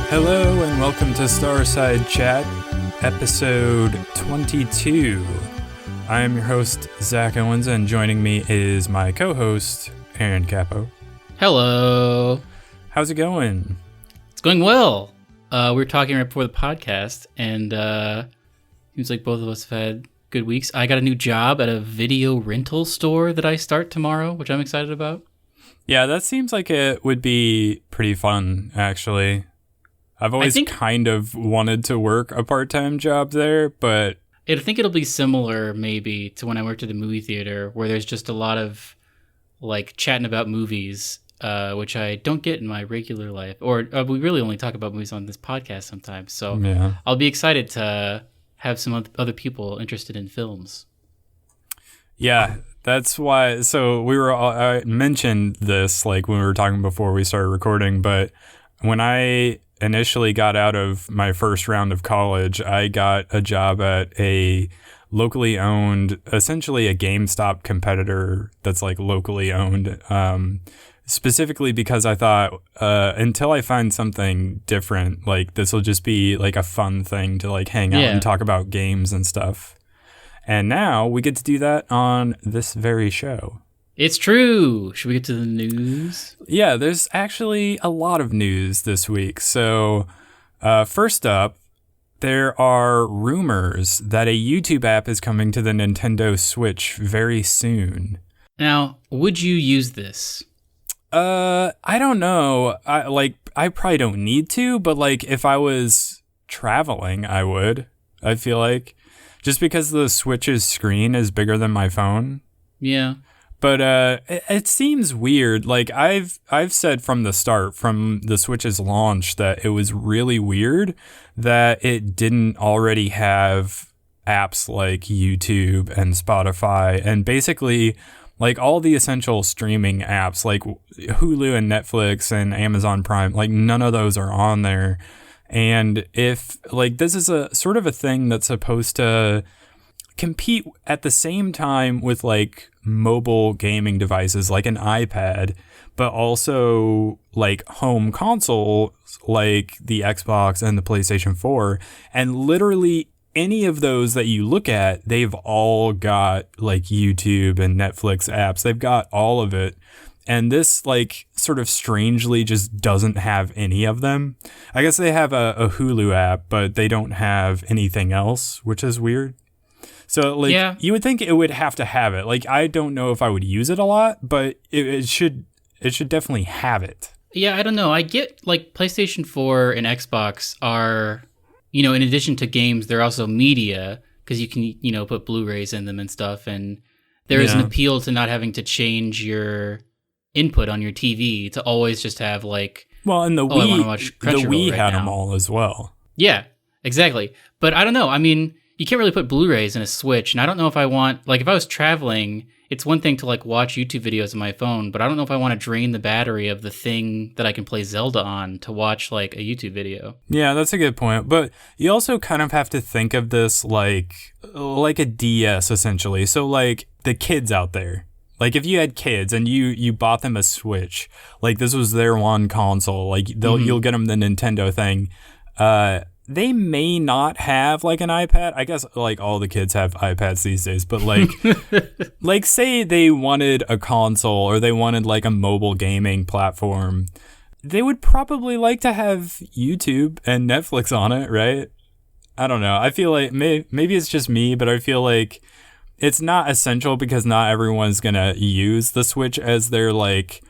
Hello and welcome to Starside Chat, episode 22. I am your host, Zach Owens, and joining me is my co-host, Aaron Capo. Hello. How's it going? It's going well. We were talking right before the podcast, and seems like both of us have had good weeks. I got a new job at a video rental store that I start tomorrow, which I'm excited about. Yeah, that seems like it would be pretty fun, actually. I've always kind of wanted to work a part-time job there, but... I think it'll be similar, maybe, to when I worked at a movie theater, where there's just a lot of, like, chatting about movies, which I don't get in my regular life. Or we really only talk about movies on this podcast sometimes, so yeah. I'll be excited to have some other people interested in films. Yeah, that's why... So I mentioned this, like, when we were talking before we started recording, but when I initially got out of my first round of college, I got a job at a locally owned, essentially a GameStop competitor that's like locally owned, specifically because I thought until I find something different, like this will just be like a fun thing to like hang out and talk about games and stuff. And now we get to do that on this very show. It's true. Should we get to the news? Yeah, there's actually a lot of news this week. So first up, there are rumors that a YouTube app is coming to the Nintendo Switch very soon. Now, would you use this? I don't know. I probably don't need to, but like if I was traveling, I would. I feel like just because the Switch's screen is bigger than my phone. Yeah. But it seems weird. Like I've said from the start, from the Switch's launch, that it was really weird that it didn't already have apps like YouTube and Spotify and basically like all the essential streaming apps like Hulu and Netflix and Amazon Prime. Like none of those are on there. And if like this is a sort of a thing that's supposed to compete at the same time with like mobile gaming devices like an iPad, but also like home console like the Xbox and the PlayStation 4, and literally any of those that you look at, they've all got like YouTube and Netflix apps. They've got all of it. And this like sort of strangely just doesn't have any of them. I guess they have a Hulu app, but they don't have anything else, which is weird. So, like, You would think it would have to have it. Like, I don't know if I would use it a lot, but it should definitely have it. Yeah, I don't know. I get, like, PlayStation 4 and Xbox are, you know, in addition to games, they're also media, because you can, you know, put Blu-rays in them and stuff, and there is an appeal to not having to change your input on your TV to always just have, like, well, and the Wii had them all as well. Yeah, exactly. But I don't know. I mean, you can't really put Blu-rays in a Switch, and I don't know if I want, like, if I was traveling, it's one thing to, like, watch YouTube videos on my phone, but I don't know if I want to drain the battery of the thing that I can play Zelda on to watch, like, a YouTube video. Yeah, that's a good point, but you also kind of have to think of this like a DS, essentially. So, like, the kids out there, like, if you had kids and you bought them a Switch, like, this was their one console, like, you'll get them the Nintendo thing, they may not have like an iPad. I guess like all the kids have iPads these days, but like, like say they wanted a console or they wanted like a mobile gaming platform, they would probably like to have YouTube and Netflix on it, right? I don't know. I feel like maybe it's just me, but I feel like it's not essential because not everyone's going to use the Switch as their like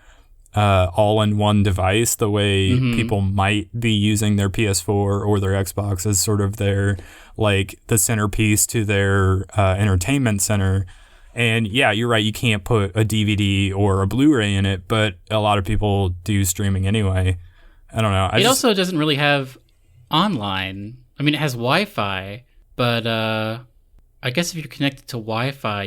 all-in-one device the way people might be using their PS4 or their Xbox as sort of their like the centerpiece to their entertainment center. And yeah, you're right, you can't put a DVD or a Blu-ray in it, but a lot of people do streaming anyway. I don't know. It also doesn't really have online. I mean, it has Wi-Fi, but I guess if you're connected to Wi-Fi,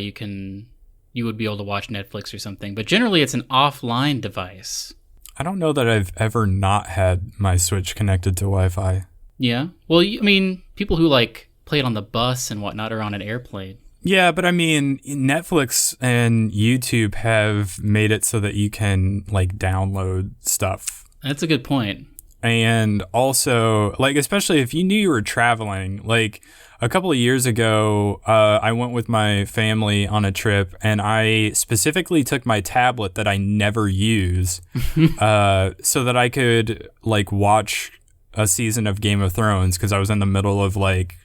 you would be able to watch Netflix or something, but generally it's an offline device. I don't know that I've ever not had my Switch connected to Wi-Fi. Yeah. Well, I mean, people who like play it on the bus and whatnot, or on an airplane. Yeah, but I mean, Netflix and YouTube have made it so that you can like download stuff. That's a good point. And also, like, especially if you knew you were traveling, like a couple of years ago, I went with my family on a trip, and I specifically took my tablet that I never use so that I could like watch a season of Game of Thrones, because I was in the middle of like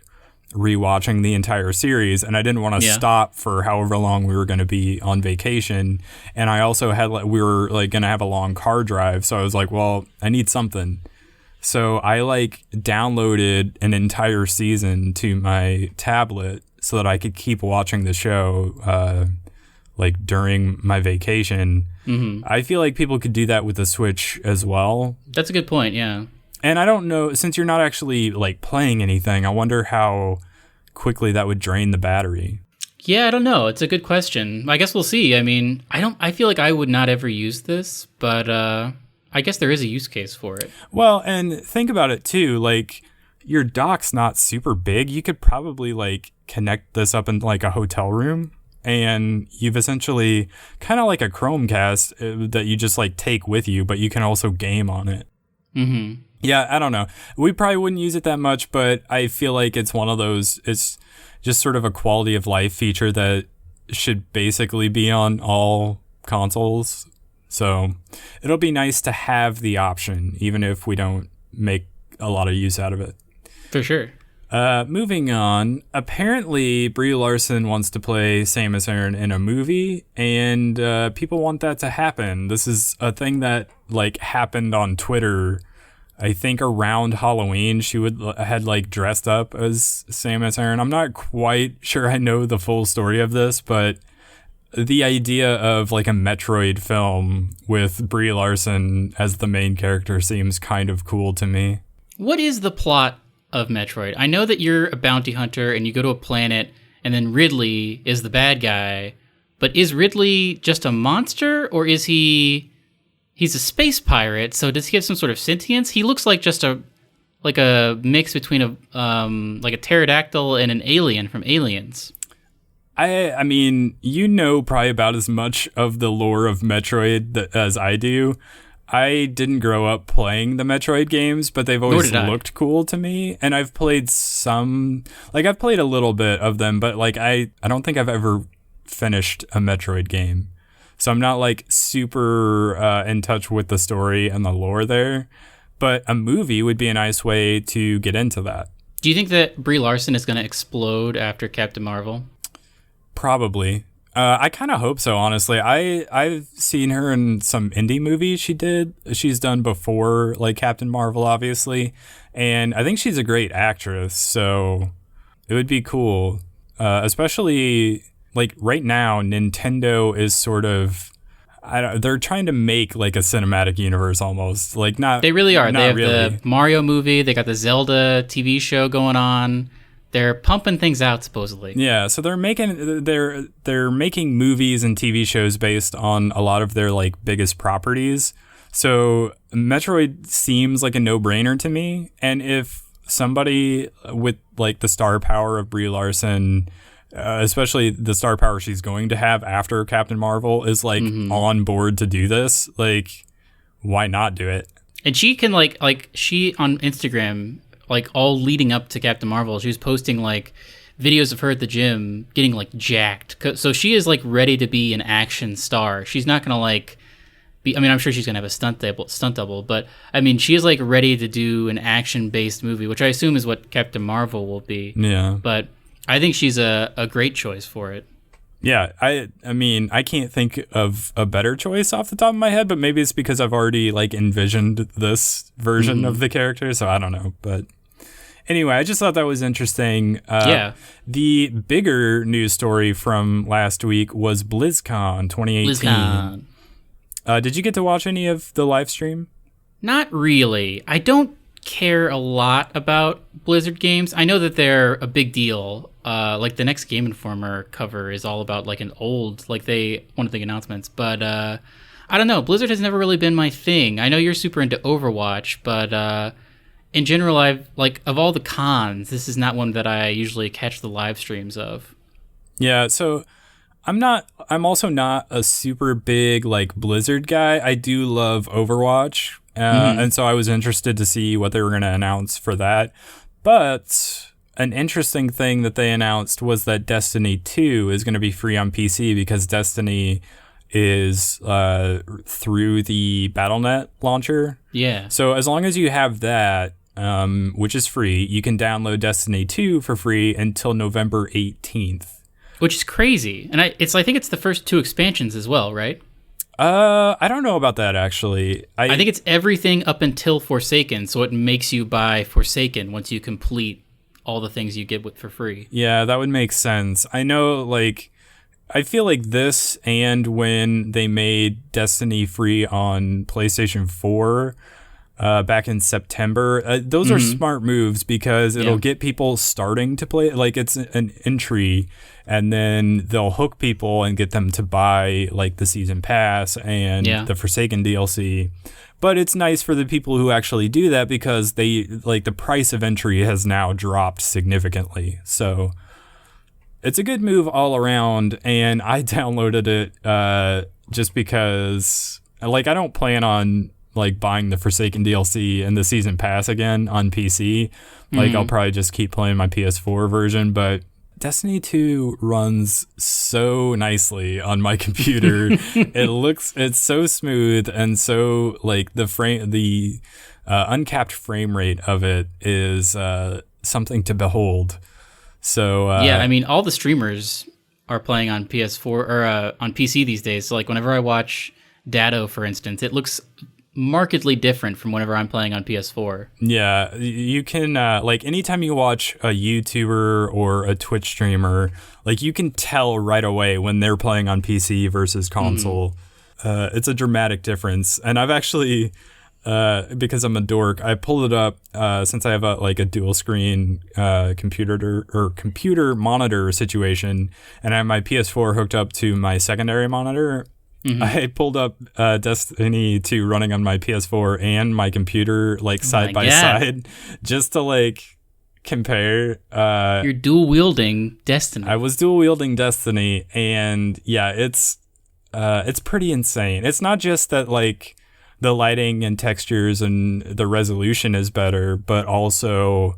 rewatching the entire series, and I didn't want to stop for however long we were going to be on vacation. And I also had we were like going to have a long car drive, so I was like, well, I need something. So I like downloaded an entire season to my tablet so that I could keep watching the show like during my vacation. Mm-hmm. I feel like people could do that with the Switch as well. That's a good point, yeah. And I don't know, since you're not actually like playing anything, I wonder how quickly that would drain the battery. Yeah, I don't know. It's a good question. I guess we'll see. I mean, I feel like I would not ever use this, but I guess there is a use case for it. Well, and think about it too, like your dock's not super big. You could probably like connect this up in like a hotel room, and you've essentially kind of like a Chromecast that you just like take with you, but you can also game on it. Mm-hmm. Yeah, I don't know. We probably wouldn't use it that much, but I feel like it's one of those, it's just sort of a quality of life feature that should basically be on all consoles. So it'll be nice to have the option, even if we don't make a lot of use out of it. For sure. Moving on, apparently Brie Larson wants to play Samus Aran in a movie, and people want that to happen. This is a thing that like happened on Twitter. I think around Halloween, she had like dressed up as Samus Aran. I'm not quite sure I know the full story of this, but the idea of like a Metroid film with Brie Larson as the main character seems kind of cool to me. What is the plot of Metroid? I know that you're a bounty hunter and you go to a planet, and then Ridley is the bad guy, but is Ridley just a monster, or is he's a space pirate, so does he have some sort of sentience? He looks like just a mix between a pterodactyl and an alien from Aliens. I mean, you know probably about as much of the lore of Metroid as I do. I didn't grow up playing the Metroid games, but they've always looked cool to me. And I've played I've played a little bit of them, but like I don't think I've ever finished a Metroid game. So I'm not like super in touch with the story and the lore there, but a movie would be a nice way to get into that. Do you think that Brie Larson is going to explode after Captain Marvel? Probably. I kind of hope so, honestly. I've seen her in some indie movies she's done before, like Captain Marvel, obviously. And I think she's a great actress, so it would be cool. Especially, like, right now, Nintendo is sort of... they're trying to make, like, a cinematic universe almost. Like, not... They really are. They have really. The Mario movie, they got the Zelda TV show going on. They're pumping things out, supposedly. Yeah, so they're making movies and TV shows based on a lot of their like biggest properties. So Metroid seems like a no-brainer to me. And if somebody with like the star power of Brie Larson, especially the star power she's going to have after Captain Marvel, is like on board to do this, like why not do it? And she can like she on Instagram, like all leading up to Captain Marvel, she was posting like videos of her at the gym getting like jacked. So she is like ready to be an action star. She's not gonna like be. I mean, I'm sure she's gonna have a stunt double, but I mean, she is like ready to do an action based movie, which I assume is what Captain Marvel will be. Yeah. But I think she's a great choice for it. Yeah, I mean, I can't think of a better choice off the top of my head, but maybe it's because I've already like envisioned this version of the character, so I don't know, but. Anyway, I just thought that was interesting. Yeah. The bigger news story from last week was BlizzCon 2018. Did you get to watch any of the live stream? Not really. I don't care a lot about Blizzard games. I know that they're a big deal. Like the next Game Informer cover is all about like an old, like one of the announcements. But I don't know. Blizzard has never really been my thing. I know you're super into Overwatch, but in general, I've like of all the cons, this is not one that I usually catch the live streams of. Yeah, so I'm also not a super big like Blizzard guy. I do love Overwatch. And so I was interested to see what they were going to announce for that. But an interesting thing that they announced was that Destiny 2 is going to be free on PC because Destiny is through the Battle.net launcher. Yeah. So as long as you have that, which is free, you can download Destiny 2 for free until November 18th. Which is crazy. And I think it's the first 2 expansions as well, right? I don't know about that, actually. I think it's everything up until Forsaken, so it makes you buy Forsaken once you complete all the things you get for free. Yeah, that would make sense. I know, like, I feel like this and when they made Destiny free on PlayStation 4 back in September, those are smart moves because it'll get people starting to play it. Like, it's an entry, and then they'll hook people and get them to buy, like, the Season Pass and the Forsaken DLC. But it's nice for the people who actually do that because they, like, the price of entry has now dropped significantly. So it's a good move all around, and I downloaded it just because, like, I don't plan on like buying the Forsaken DLC and the Season Pass again on PC. Like, I'll probably just keep playing my PS4 version, but Destiny 2 runs so nicely on my computer. It's so smooth, and so like the uncapped frame rate of it is something to behold. So I mean, all the streamers are playing on PS4 or on PC these days. So like whenever I watch Datto, for instance, it looks markedly different from whenever I'm playing on PS4. Yeah, you can like anytime you watch a YouTuber or a Twitch streamer, like you can tell right away when they're playing on PC versus console. It's a dramatic difference. And I've actually because I'm a dork, I pulled it up since I have a dual screen computer monitor situation, and I have my PS4 hooked up to my secondary monitor. I pulled up Destiny 2 running on my PS4 and my computer side by side just to like compare. You're dual wielding Destiny. I was dual wielding Destiny, and yeah, it's pretty insane. It's not just that like the lighting and textures and the resolution is better, but also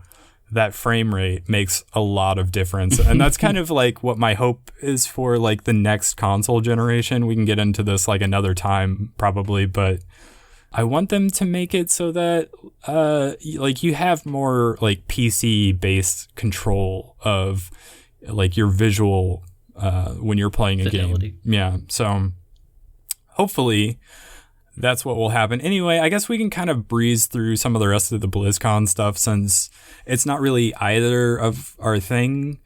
that frame rate makes a lot of difference. And that's kind of like what my hope is for like the next console generation. We can get into this like another time probably, but I want them to make it so that like you have more like PC based control of like your visual when you're playing a game. Yeah. So hopefully that's what will happen. Anyway, I guess we can kind of breeze through some of the rest of the BlizzCon stuff since it's not really either of our thing.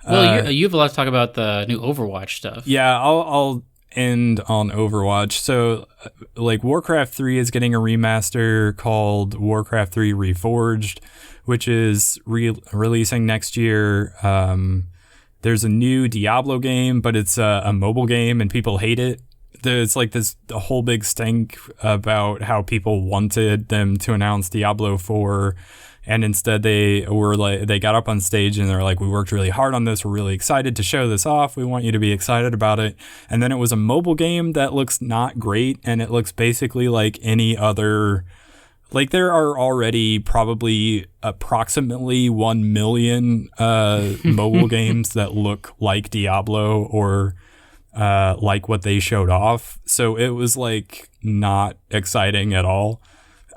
Well, you have a lot to talk about the new Overwatch stuff. Yeah, I'll end on Overwatch. So, like, Warcraft 3 is getting a remaster called Warcraft 3 Reforged, which is releasing next year. There's a new Diablo game, but it's a mobile game and people hate it. There's like a whole big stink about how people wanted them to announce Diablo 4, and instead they got up on stage and they're like, we worked really hard on this, we're really excited to show this off, we want you to be excited about it. And then it was a mobile game that looks not great, and it looks basically like any other. Like, there are already probably approximately 1 million mobile games that look like Diablo or like what they showed off. So it was like not exciting at all.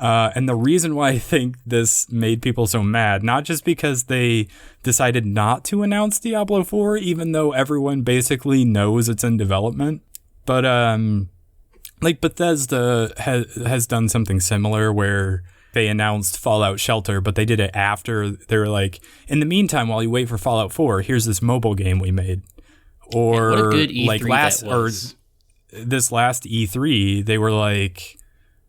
And the reason why I think this made people so mad, not just because they decided not to announce Diablo 4, even though everyone basically knows it's in development, but like Bethesda has done something similar where they announced Fallout Shelter, but they did it after. They were like, in the meantime, while you wait for Fallout 4, here's this mobile game we made. Or what a good E3 like this last E3, they were like,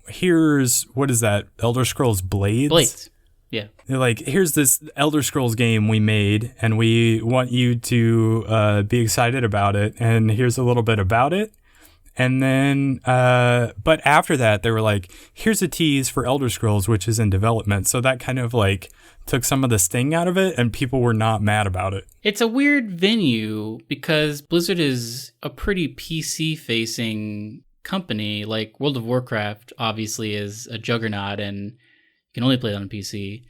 here's, what is that, Elder Scrolls Blades? Yeah. They're like, here's this Elder Scrolls game we made, and we want you to be excited about it, and here's a little bit about it. And then, but after that, they were like, here's a tease for Elder Scrolls, which is in development. So that kind of like took some of the sting out of it, and people were not mad about it. It's a weird venue because Blizzard is a pretty PC-facing company. Like World of Warcraft, obviously, is a juggernaut, and you can only play it on PC.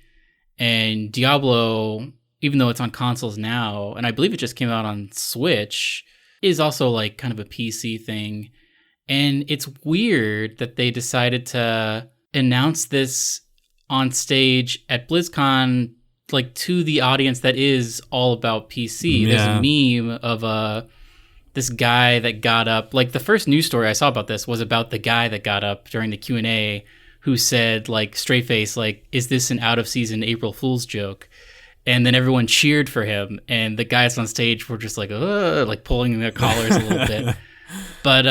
And Diablo, even though it's on consoles now, and I believe it just came out on Switch, is also like kind of a PC thing. And it's weird that they decided to announce this on stage at BlizzCon, like to the audience that is all about PC. Yeah. There's a meme of this guy that got up. Like the first news story I saw about this was about the guy that got up during the Q&A who said, like, straight face, like, is this an out of season April Fool's joke? And then everyone cheered for him, and the guys on stage were just like pulling their collars a little bit. But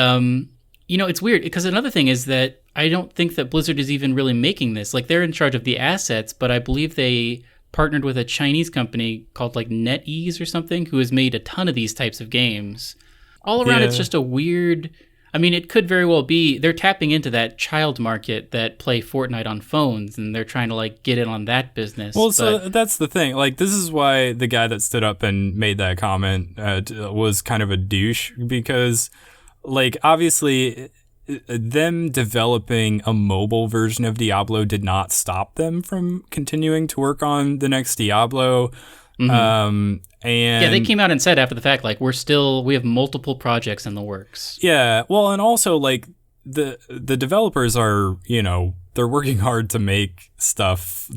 it's weird because another thing is that I don't think that Blizzard is even really making this. Like, they're in charge of the assets, but I believe they partnered with a Chinese company called like NetEase or something, who has made a ton of these types of games. All around, It's just a weird. I mean, it could very well be they're tapping into that child market that play Fortnite on phones, and they're trying to like get in on that business. Well, so that's the thing. Like, this is why the guy that stood up and made that comment was kind of a douche, because, like, obviously, them developing a mobile version of Diablo did not stop them from continuing to work on the next Diablo. Mm-hmm. And yeah, they came out and said after the fact, like, we have multiple projects in the works. Yeah, well, and also, like, the developers are, they're working hard to make stuff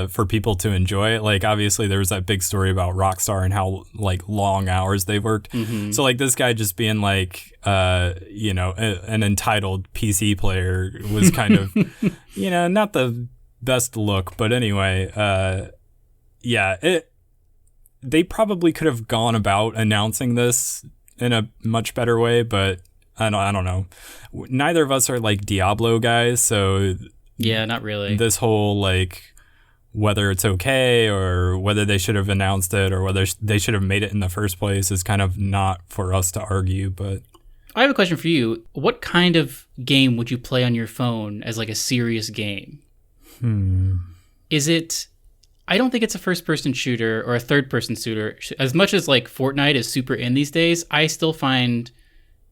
for people to enjoy. Like, obviously, there was that big story about Rockstar and how, like, long hours they worked. Mm-hmm. So, like, this guy just being, like, an entitled PC player was kind of, not the best look. But anyway, they probably could have gone about announcing this in a much better way, but I don't know. Neither of us are like Diablo guys, so yeah, not really. This whole like whether it's okay or whether they should have announced it or whether they should have made it in the first place is kind of not for us to argue. But I have a question for you. What kind of game would you play on your phone as like a serious game? Is it? I don't think it's a first-person shooter or a third-person shooter. As much as like Fortnite is super in these days, I still find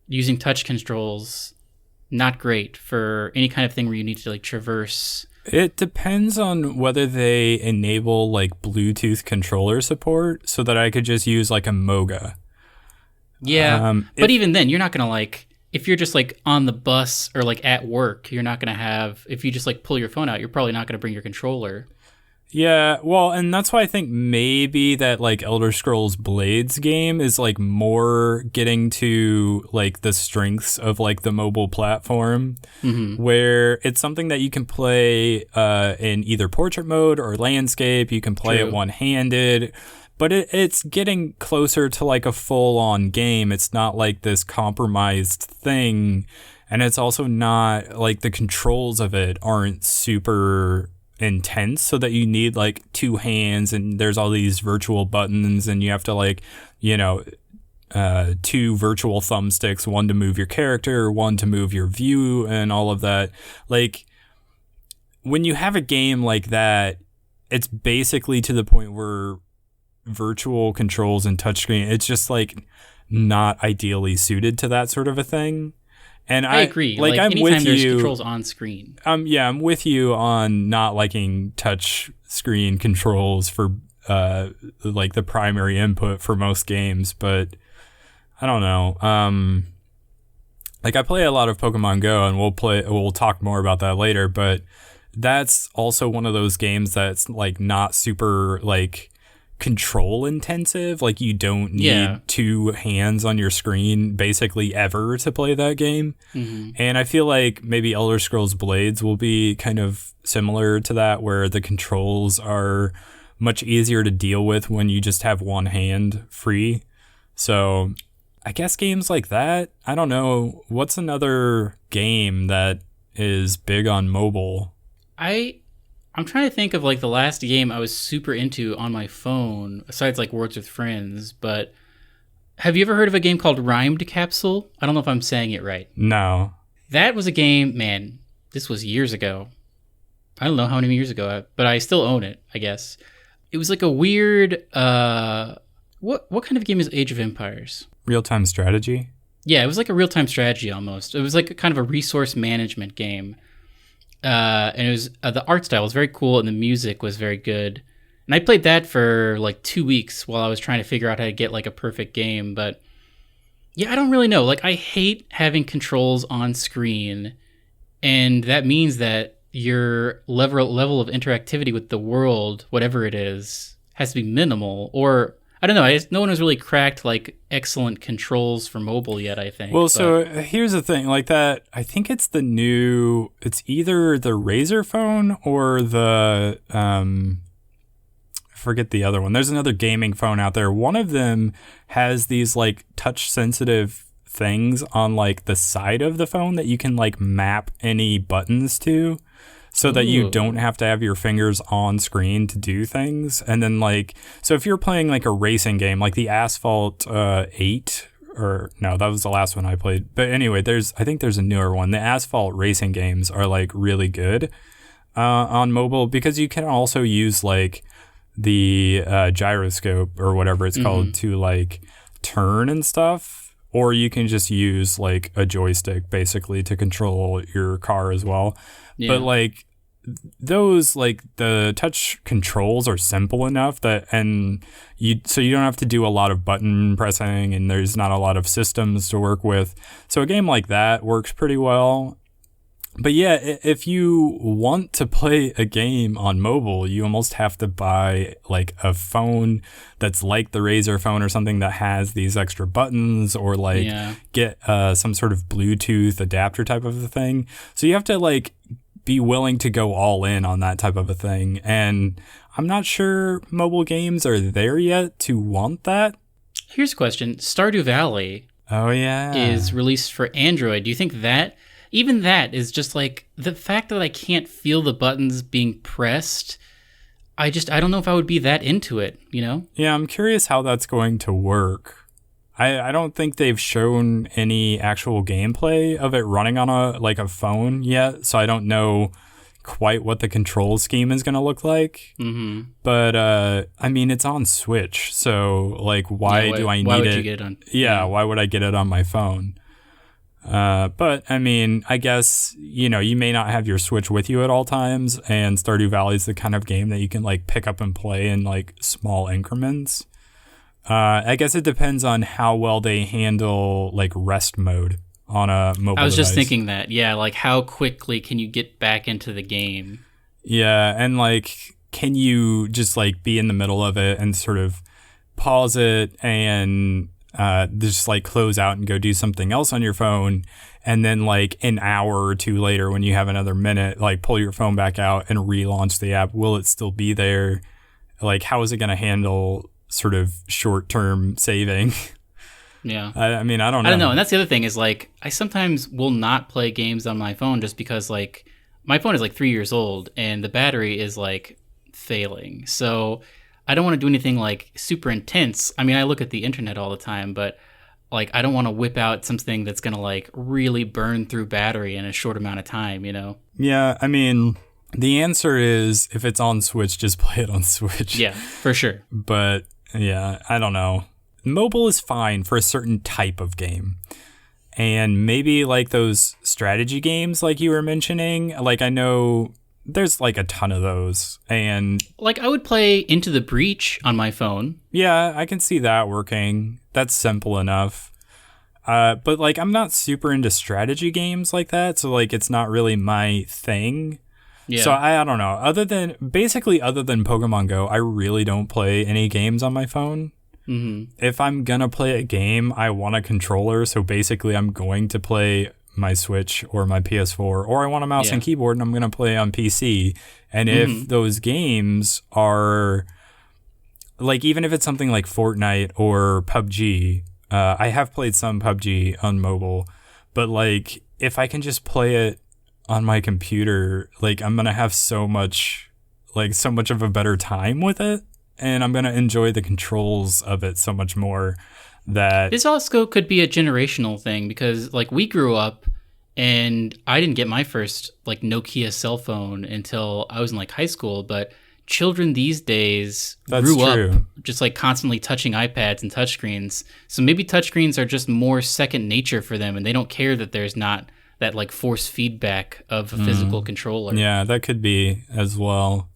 using touch controls not great for any kind of thing where you need to like traverse. It depends on whether they enable like Bluetooth controller support so that I could just use like a Moga. Yeah, but even then, you're not going to like, if you're just like on the bus or like at work, you're not going to have, if you just like pull your phone out, you're probably not going to bring your controller. Yeah, well, and that's why I think maybe that like Elder Scrolls Blades game is like more getting to like the strengths of like the mobile platform, where it's something that you can play in either portrait mode or landscape. You can play it one-handed, but it's getting closer to like a full-on game. It's not like this compromised thing, and it's also not like the controls of it aren't super intense so that you need like two hands and there's all these virtual buttons and you have to like two virtual thumbsticks, one to move your character, one to move your view and all of that. Like when you have a game like that, it's basically to the point where virtual controls and touchscreen, it's just like not ideally suited to that sort of a thing. And I agree. Like I'm anytime with there's you. controls on screen. I'm with you on not liking touch screen controls for like the primary input for most games, but I don't know. Like I play a lot of Pokemon Go, and we'll talk more about that later. But that's also one of those games that's like not super like control intensive. Like you don't need two hands on your screen basically ever to play that game. And I feel like maybe Elder Scrolls Blades will be kind of similar to that, where the controls are much easier to deal with when you just have one hand free. So I guess games like that. I don't know. What's another game that is big on mobile? I'm trying to think of like the last game I was super into on my phone, besides like Words with Friends, but Have you ever heard of a game called Rhymed Capsule? I don't know if I'm saying it right. No. That was a game, man, this was years ago. I don't know how many years ago, but I still own it, I guess. It was like a weird, what kind of game is Age of Empires? Real-time strategy? Yeah, it was like a real-time strategy almost. It was like a kind of a resource management game. And it was, the art style was very cool and the music was very good. And I played that for like 2 weeks while I was trying to figure out how to get like a perfect game. But yeah, I don't really know. Like, I hate having controls on screen. And that means that your level of interactivity with the world, whatever it is, has to be minimal. Or, I don't know. No one has really cracked like excellent controls for mobile yet, I think. Well, so here's the thing. Like that, I think it's it's either the Razer phone or the... forget the other one. There's another gaming phone out there. One of them has these like touch sensitive things on like the side of the phone that you can like map any buttons to, so that you don't have to have your fingers on screen to do things. And then like, so if you're playing like a racing game, like the Asphalt 8, or no, that was the last one I played. But anyway, I think there's a newer one. The Asphalt racing games are like really good on mobile, because you can also use like the gyroscope or whatever it's called to like turn and stuff, or you can just use like a joystick basically to control your car as well. But like those, like the touch controls are simple enough that, and you don't have to do a lot of button pressing, and there's not a lot of systems to work with. So a game like that works pretty well. But yeah, if you want to play a game on mobile, you almost have to buy like a phone that's like the Razer phone or something that has these extra buttons, or like get some sort of Bluetooth adapter type of a thing. So you have to like be willing to go all in on that type of a thing. And I'm not sure mobile games are there yet to want that. Here's a question. Stardew Valley is released for Android. Do you think that... even that is just like the fact that I can't feel the buttons being pressed. I don't know if I would be that into it, you know? Yeah, I'm curious how that's going to work. I don't think they've shown any actual gameplay of it running on a phone yet, so I don't know quite what the control scheme is going to look like. Mm-hmm. But I mean, it's on Switch, so like, why do I need it? Why would you get it on? Yeah, why would I get it on my phone? But I mean, I guess, you know, you may not have your Switch with you at all times, and Stardew Valley is the kind of game that you can like pick up and play in like small increments. I guess it depends on how well they handle like rest mode on a mobile device. I was just thinking that, yeah, like how quickly can you get back into the game? Yeah, and like, can you just like be in the middle of it and sort of pause it and just like close out and go do something else on your phone, and then like an hour or two later when you have another minute, like pull your phone back out and relaunch the app? Will it still be there? Like, how is it going to handle sort of short-term saving? Yeah. I mean, I don't know. I don't know. And that's the other thing is like, I sometimes will not play games on my phone just because like my phone is like 3 years old and the battery is like failing. So I don't want to do anything like super intense. I mean, I look at the internet all the time, but like, I don't want to whip out something that's going to like really burn through battery in a short amount of time, you know? Yeah. I mean, the answer is if it's on Switch, just play it on Switch. Yeah, for sure. But yeah, I don't know. Mobile is fine for a certain type of game. And maybe like those strategy games like you were mentioning, like I know there's like a ton of those. And like I would play Into the Breach on my phone. Yeah, I can see that working. That's simple enough. But like I'm not super into strategy games like that, so like it's not really my thing. Yeah. So I don't know. Other than Pokemon Go, I really don't play any games on my phone. Mm-hmm. If I'm gonna play a game, I want a controller. So basically, I'm going to play my Switch or my PS4, or I want a mouse and keyboard, and I'm gonna play on PC. And if those games are like, even if it's something like Fortnite or PUBG, I have played some PUBG on mobile, but like if I can just play it on my computer, like I'm gonna have so much of a better time with it, and I'm gonna enjoy the controls of it so much more. that This also could be a generational thing because like we grew up and I didn't get my first like Nokia cell phone until I was in like high school, but children these days grew up just like constantly touching iPads and touchscreens. So maybe touchscreens are just more second nature for them and they don't care that there's not that like force feedback of a physical controller. Yeah, that could be as well.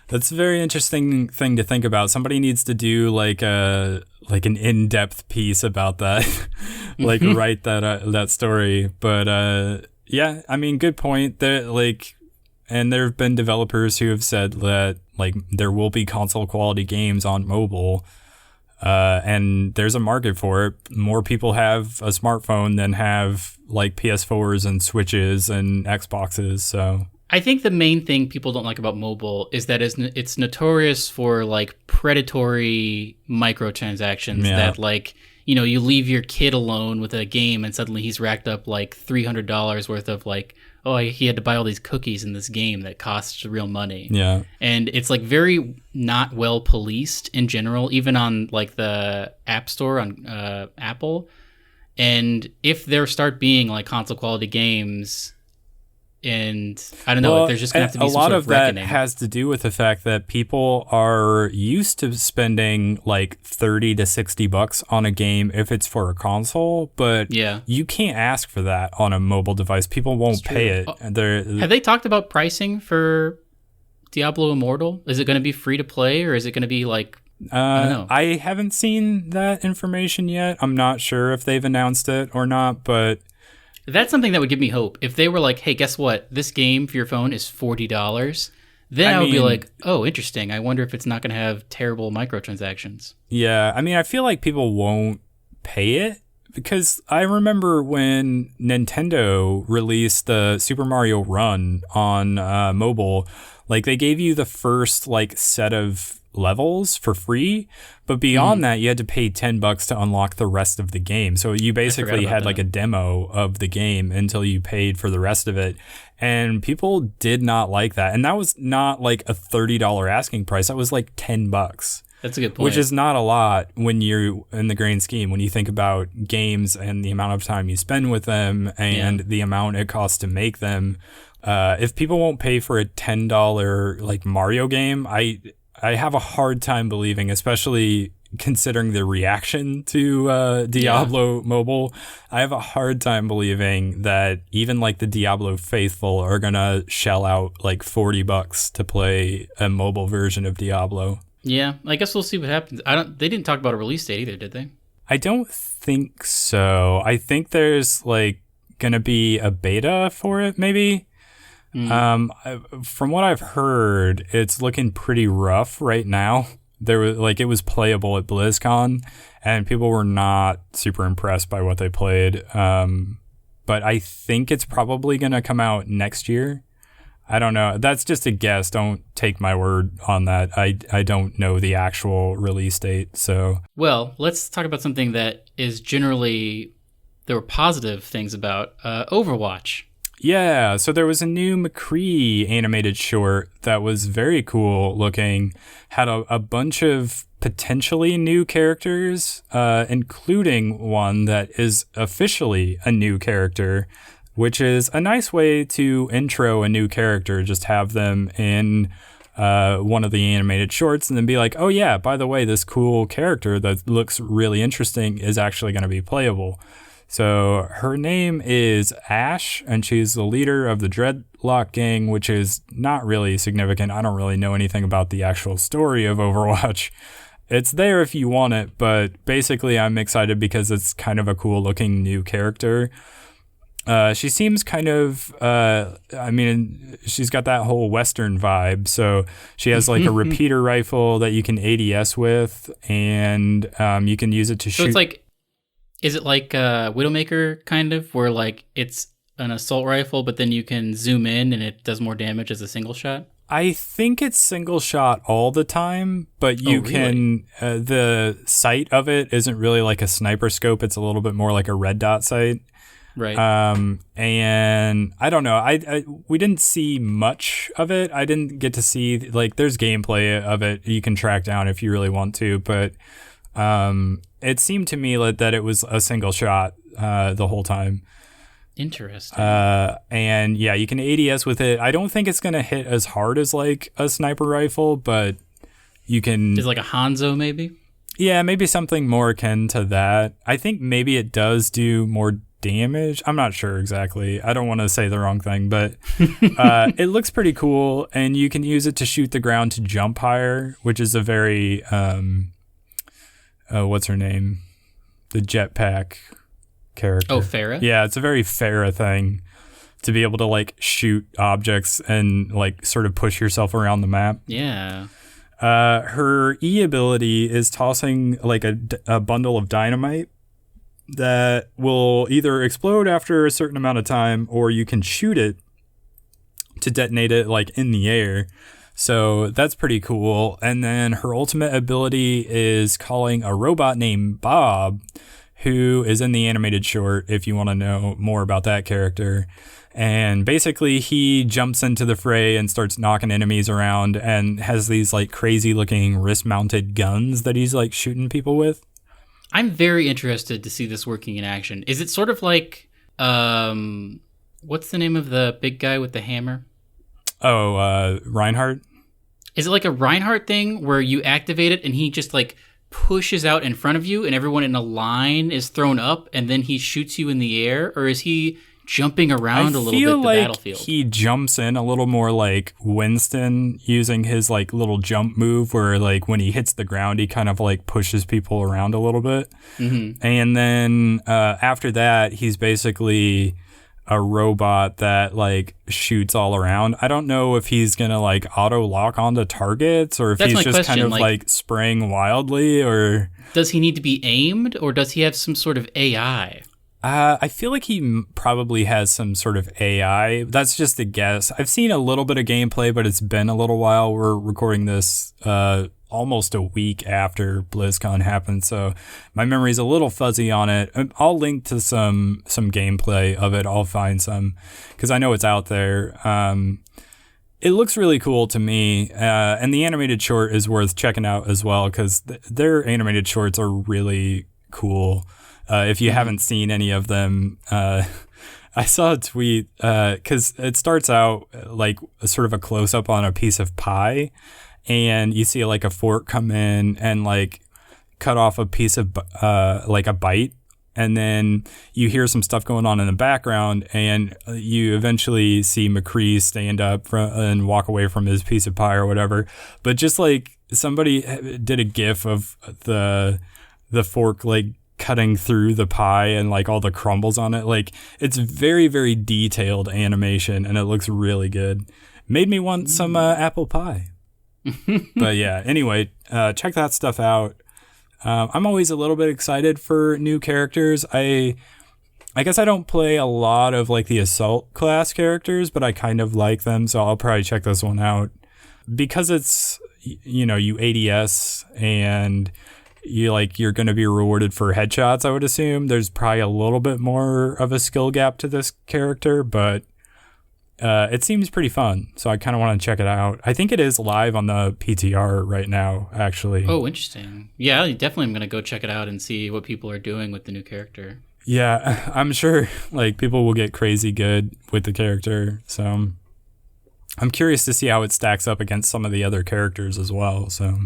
That's a very interesting thing to think about. Somebody needs to do like an in-depth piece about that, like write that story. But yeah, I mean, good point. And there have been developers who have said that like there will be console quality games on mobile, and there's a market for it. More people have a smartphone than have like PS4s and Switches and Xboxes. So I think the main thing people don't like about mobile is that it's notorious for like predatory microtransactions that like, you know, you leave your kid alone with a game and suddenly he's racked up like $300 worth of like, oh, he had to buy all these cookies in this game that costs real money. Yeah. And it's like very not well policed in general, even on like the App Store on Apple. And if there start being like console quality games, and I don't know, well, there's just gonna have to be a some lot sort of of reckoning. that has to do with the fact that people are used to spending like $30 to $60 on a game if it's for a console, but you can't ask for that on a mobile device. People won't pay it. Have they talked about pricing for Diablo Immortal? Is it going to be free to play, or is it going to be like? I don't know. I haven't seen that information yet. I'm not sure if they've announced it or not, but that's something that would give me hope. If they were like, hey, guess what? This game for your phone is $40. Then I would be like, oh, interesting. I wonder if it's not going to have terrible microtransactions. Yeah. I mean, I feel like people won't pay it because I remember when Nintendo released the Super Mario Run on mobile, like they gave you the first like set of levels for free, but beyond that you had to pay $10 to unlock the rest of the game. So you basically had like a demo of the game until you paid for the rest of it, and people did not like that. And that was not like a $30 asking price, that was like $10. That's a good point. Which is not a lot when you're in the grand scheme, when you think about games and the amount of time you spend with them and the amount it costs to make them. If people won't pay for a $10 like Mario game, I have a hard time believing, especially considering the reaction to Diablo Mobile. I have a hard time believing that even like the Diablo faithful are gonna shell out like $40 to play a mobile version of Diablo. Yeah, I guess we'll see what happens. They didn't talk about a release date either, did they? I don't think so. I think there's like gonna be a beta for it, maybe. From what I've heard, it's looking pretty rough right now. It was playable at BlizzCon, and people were not super impressed by what they played. But I think it's probably gonna come out next year. I don't know. That's just a guess. Don't take my word on that. I don't know the actual release date. So well, let's talk about something that is generally there were positive things about Overwatch. Yeah, so there was a new McCree animated short that was very cool looking, had a bunch of potentially new characters, including one that is officially a new character, which is a nice way to intro a new character, just have them in one of the animated shorts and then be like, oh yeah, by the way, this cool character that looks really interesting is actually going to be playable. So her name is Ashe, and she's the leader of the Dreadlock Gang, which is not really significant. I don't really know anything about the actual story of Overwatch. It's there if you want it, but basically I'm excited because it's kind of a cool looking new character. She seems kind of, she's got that whole Western vibe. So she has like a repeater rifle that you can ADS with, and you can use it to shoot. So it's like, is it like Widowmaker kind of, where like it's an assault rifle, but then you can zoom in and it does more damage as a single shot? I think it's single shot all the time, but you can, the sight of it isn't really like a sniper scope. It's a little bit more like a red dot sight. Right. And I don't know. We didn't see much of it. I didn't get to see, like, there's gameplay of it you can track down if you really want to, but It seemed to me that it was a single shot the whole time. Interesting. And yeah, you can ADS with it. I don't think it's going to hit as hard as like a sniper rifle, but you can... Is it like a Hanzo maybe? Yeah, maybe something more akin to that. I think maybe it does do more damage. I'm not sure exactly. I don't want to say the wrong thing, but it looks pretty cool, and you can use it to shoot the ground to jump higher, which is a very what's her name? The jetpack character. Oh, Farah? Yeah, it's a very Farah thing to be able to like shoot objects and like sort of push yourself around the map. Yeah. Her E ability is tossing like a bundle of dynamite that will either explode after a certain amount of time, or you can shoot it to detonate it like in the air. So that's pretty cool. And then her ultimate ability is calling a robot named Bob, who is in the animated short if you want to know more about that character. And basically he jumps into the fray and starts knocking enemies around and has these like crazy looking wrist mounted guns that he's like shooting people with. I'm very interested to see this working in action. Is it sort of like, what's the name of the big guy with the hammer? Oh, Reinhardt? Is it like a Reinhardt thing where you activate it and he just like pushes out in front of you and everyone in a line is thrown up and then he shoots you in the air? Or is he jumping around a little bit the battlefield? He jumps in a little more like Winston, using his like little jump move where like when he hits the ground he kind of like pushes people around a little bit. Mm-hmm. And then after that he's basically a robot that like shoots all around. I don't know if he's gonna like auto lock onto targets or if he's just question. kind of like spraying wildly, or does he need to be aimed, or does he have some sort of AI? I feel like he probably has some sort of AI. That's just a guess. I've seen a little bit of gameplay, but it's been a little while. We're recording this almost a week after BlizzCon happened, so my memory's a little fuzzy on it. I'll link to some gameplay of it. I'll find some because I know it's out there. It looks really cool to me, and the animated short is worth checking out as well because their animated shorts are really cool. If you haven't seen any of them, I saw a tweet because it starts out like sort of a close-up on a piece of pie, and you see like a fork come in and like cut off a piece of like a bite, and then you hear some stuff going on in the background, and you eventually see McCree stand up and walk away from his piece of pie or whatever. But just like somebody did a GIF of the fork like cutting through the pie and like all the crumbles on it. Like it's very, very detailed animation and it looks really good. Made me want some apple pie. But yeah, anyway, check that stuff out. I'm always a little bit excited for new characters. I guess I don't play a lot of like the assault class characters, but I kind of like them, so I'll probably check this one out. Because it's, you know, you ADS and you're going to be rewarded for headshots, I would assume. There's probably a little bit more of a skill gap to this character, but it seems pretty fun, so I kind of want to check it out. I think it is live on the PTR right now, actually. Oh, interesting. Yeah, I definitely am going to go check it out and see what people are doing with the new character. Yeah, I'm sure like people will get crazy good with the character, so I'm curious to see how it stacks up against some of the other characters as well, so...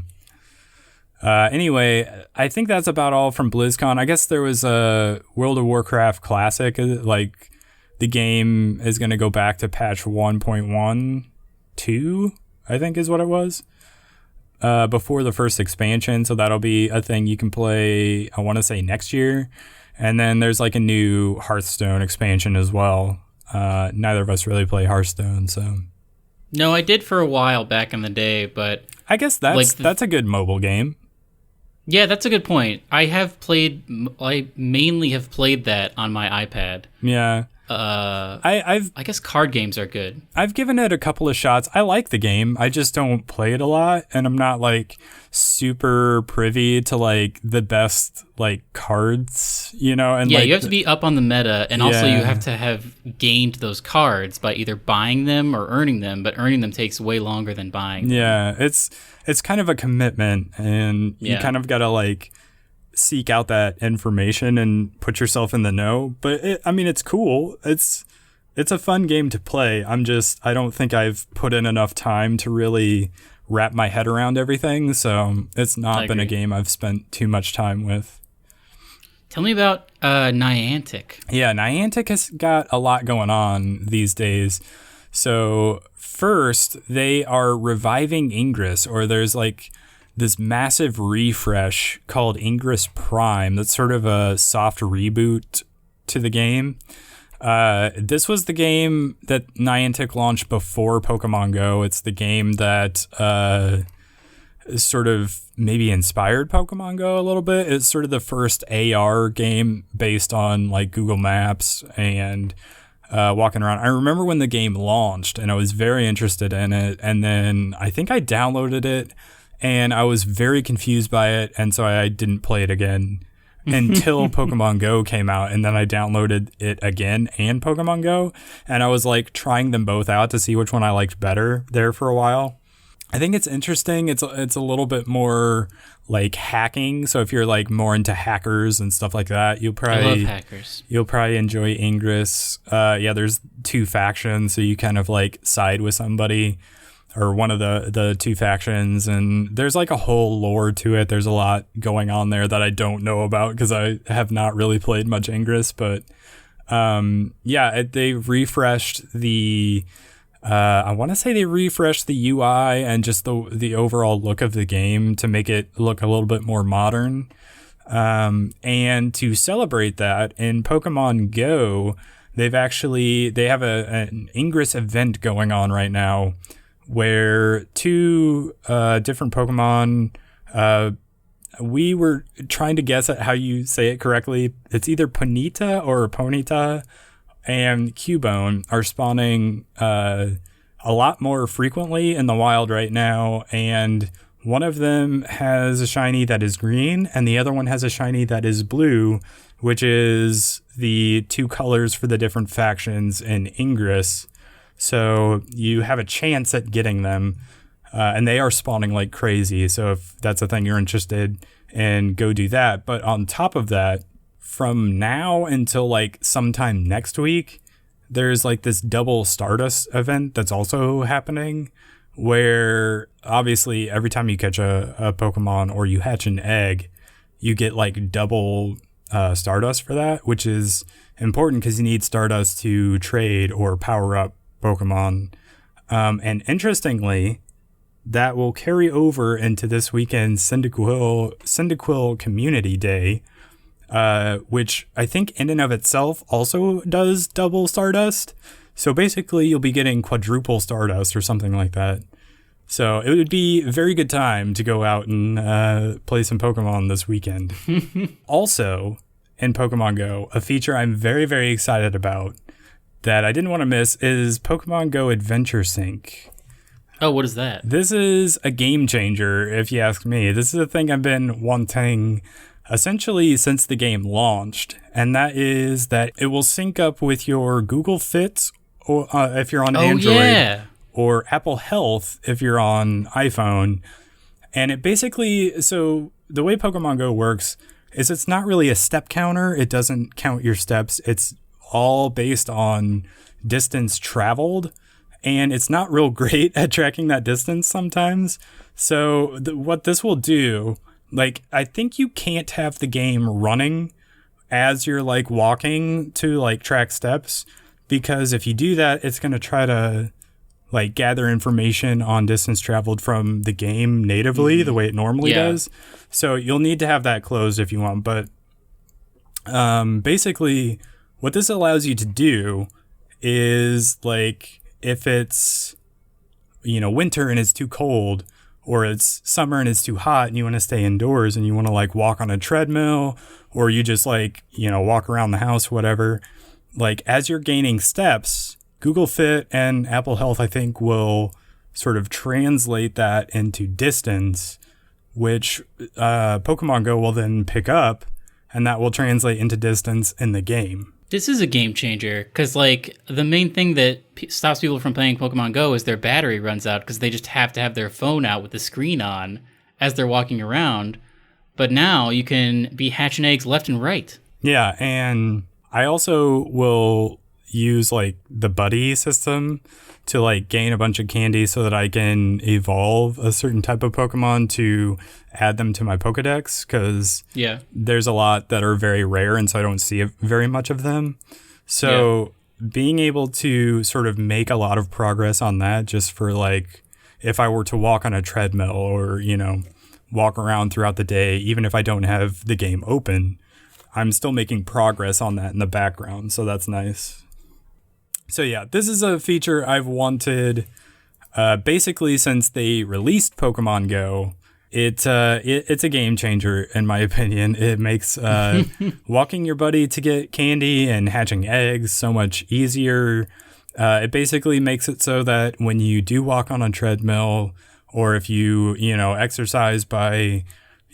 Anyway, I think that's about all from BlizzCon. I guess there was a World of Warcraft Classic. Like, the game is going to go back to patch 1.12, I think is what it was, before the first expansion. So that'll be a thing you can play, I want to say, next year. And then there's like a new Hearthstone expansion as well. Neither of us really play Hearthstone, so... No, I did for a while back in the day, but... I guess that's a good mobile game. Yeah, that's a good point. I mainly have played that on my iPad. Yeah. I guess card games are good. I've given it a couple of shots. I like the game. I just don't play it a lot, and I'm not like super privy to like the best like cards, you know. And yeah, like, you have to be up on the meta, and also you have to have gained those cards by either buying them or earning them. But earning them takes way longer than buying them. Yeah, it's kind of a commitment, and you kind of gotta like seek out that information and put yourself in the know. But it's cool. It's a fun game to play. I don't think I've put in enough time to really wrap my head around everything. So it's not been a game I've spent too much time with. Tell me about Niantic. Yeah, Niantic has got a lot going on these days. So first, they are reviving Ingress, or there's like this massive refresh called Ingress Prime. That's sort of a soft reboot to the game. This was the game that Niantic launched before Pokemon Go. It's the game that sort of maybe inspired Pokemon Go a little bit. It's sort of the first AR game based on like Google Maps and walking around. I remember when the game launched and I was very interested in it. And then I think I downloaded it and I was very confused by it. And so I didn't play it again until Pokemon Go came out. And then I downloaded it again and Pokemon Go. And I was like trying them both out to see which one I liked better there for a while. I think it's interesting. It's a little bit more like hacking. So if you're like more into hackers and stuff like that, I love hackers. You'll probably enjoy Ingress. There's two factions, so you kind of like side with somebody or one of the two factions, and there's like a whole lore to it. There's a lot going on there that I don't know about because I have not really played much Ingress, but they refreshed the I want to say they refreshed the UI and just the overall look of the game to make it look a little bit more modern. And to celebrate that, in Pokemon Go, they have an Ingress event going on right now where two different Pokemon, we were trying to guess at how you say it correctly. It's either Ponyta or Ponyta and Cubone are spawning a lot more frequently in the wild right now, and one of them has a shiny that is green, and the other one has a shiny that is blue, which is the two colors for the different factions in Ingress. So you have a chance at getting them, and they are spawning like crazy. So if that's a thing you're interested in, go do that. But on top of that, from now until like sometime next week, there's like this double Stardust event that's also happening where obviously every time you catch a Pokemon or you hatch an egg, you get like double Stardust for that, which is important because you need Stardust to trade or power up Pokemon. And interestingly, that will carry over into this weekend's Cyndaquil Community Day, which I think in and of itself also does double Stardust. So basically you'll be getting quadruple Stardust or something like that. So it would be a very good time to go out and play some Pokemon this weekend. Also, in Pokemon Go, a feature I'm very, very excited about that I didn't want to miss is Pokemon Go Adventure Sync. Oh, what is that? This is a game changer, if you ask me. This is a thing I've been wanting essentially since the game launched, and that is that it will sync up with your Google Fit or if you're on Android, or Apple Health if you're on iPhone. And it basically, so the way Pokemon Go works is it's not really a step counter. It doesn't count your steps. It's all based on distance traveled, and it's not real great at tracking that distance sometimes. So what this will do, like, I think you can't have the game running as you're like walking to like track steps, because if you do that, it's going to try to like gather information on distance traveled from the game natively, the way it normally does. So you'll need to have that closed if you want. But basically what this allows you to do is, like, if it's, winter and it's too cold, or it's summer and it's too hot and you want to stay indoors and you want to like walk on a treadmill, or you just like, walk around the house, whatever, like as you're gaining steps, Google Fit and Apple Health, I think, will sort of translate that into distance, which Pokemon Go will then pick up, and that will translate into distance in the game. This is a game changer, because like the main thing that stops people from playing Pokemon Go is their battery runs out, because they just have to have their phone out with the screen on as they're walking around. But now you can be hatching eggs left and right. Yeah, and I also will use like the buddy system to like gain a bunch of candy so that I can evolve a certain type of Pokemon to add them to my Pokedex, because there's a lot that are very rare and so I don't see very much of them. So being able to sort of make a lot of progress on that, just for like if I were to walk on a treadmill or, you know, walk around throughout the day, even if I don't have the game open, I'm still making progress on that in the background. So that's nice. So yeah, this is a feature I've wanted basically since they released Pokemon Go. It's a game changer, in my opinion. It makes walking your buddy to get candy and hatching eggs so much easier. It basically makes it so that when you do walk on a treadmill, or if you exercise by,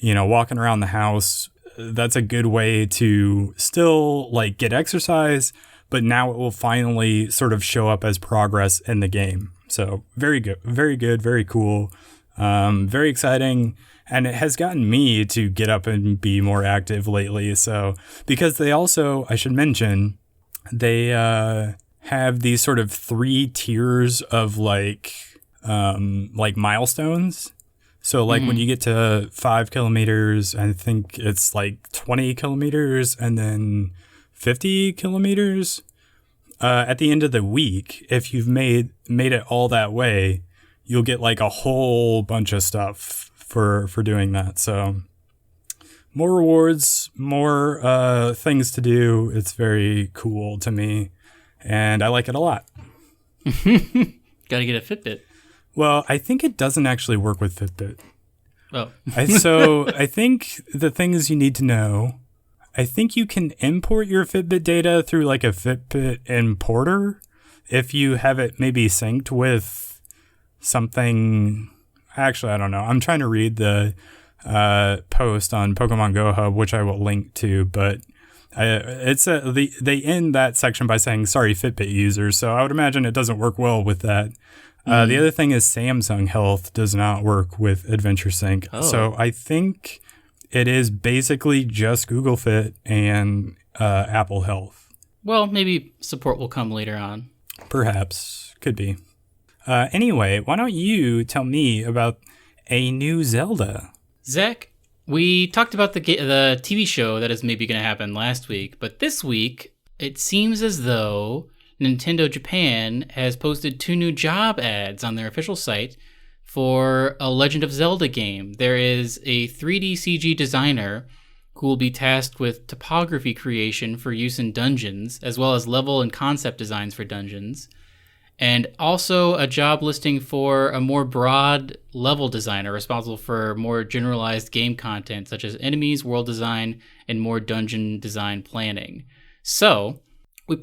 walking around the house, that's a good way to still like get exercise, but now it will finally sort of show up as progress in the game. So very good, very cool, very exciting. And it has gotten me to get up and be more active lately. So because they also, I should mention, they have these sort of 3 tiers of like milestones. So like when you get to 5 kilometers, I think it's like 20 kilometers and then 50 kilometers. At the end of the week, if you've made it all that way, you'll get like a whole bunch of stuff for doing that. So more rewards, more things to do. It's very cool to me, and I like it a lot. Gotta get a Fitbit. Well, I think it doesn't actually work with Fitbit. Oh. So I think the things you need to know, I think you can import your Fitbit data through like a Fitbit importer if you have it maybe synced with something. Actually, I don't know. I'm trying to read the post on Pokemon Go Hub, which I will link to, but they end that section by saying, sorry, Fitbit users. So I would imagine it doesn't work well with that. The other thing is Samsung Health does not work with Adventure Sync. Oh. So I think it is basically just Google Fit and Apple Health. Well, maybe support will come later on. Perhaps. Could be. Anyway, why don't you tell me about a new Zelda? Zach, we talked about the TV show that is maybe going to happen last week, but this week it seems as though Nintendo Japan has posted 2 new job ads on their official site for a Legend of Zelda game. There is a 3D CG designer who will be tasked with topography creation for use in dungeons, as well as level and concept designs for dungeons, and also a job listing for a more broad level designer responsible for more generalized game content, such as enemies, world design, and more dungeon design planning. So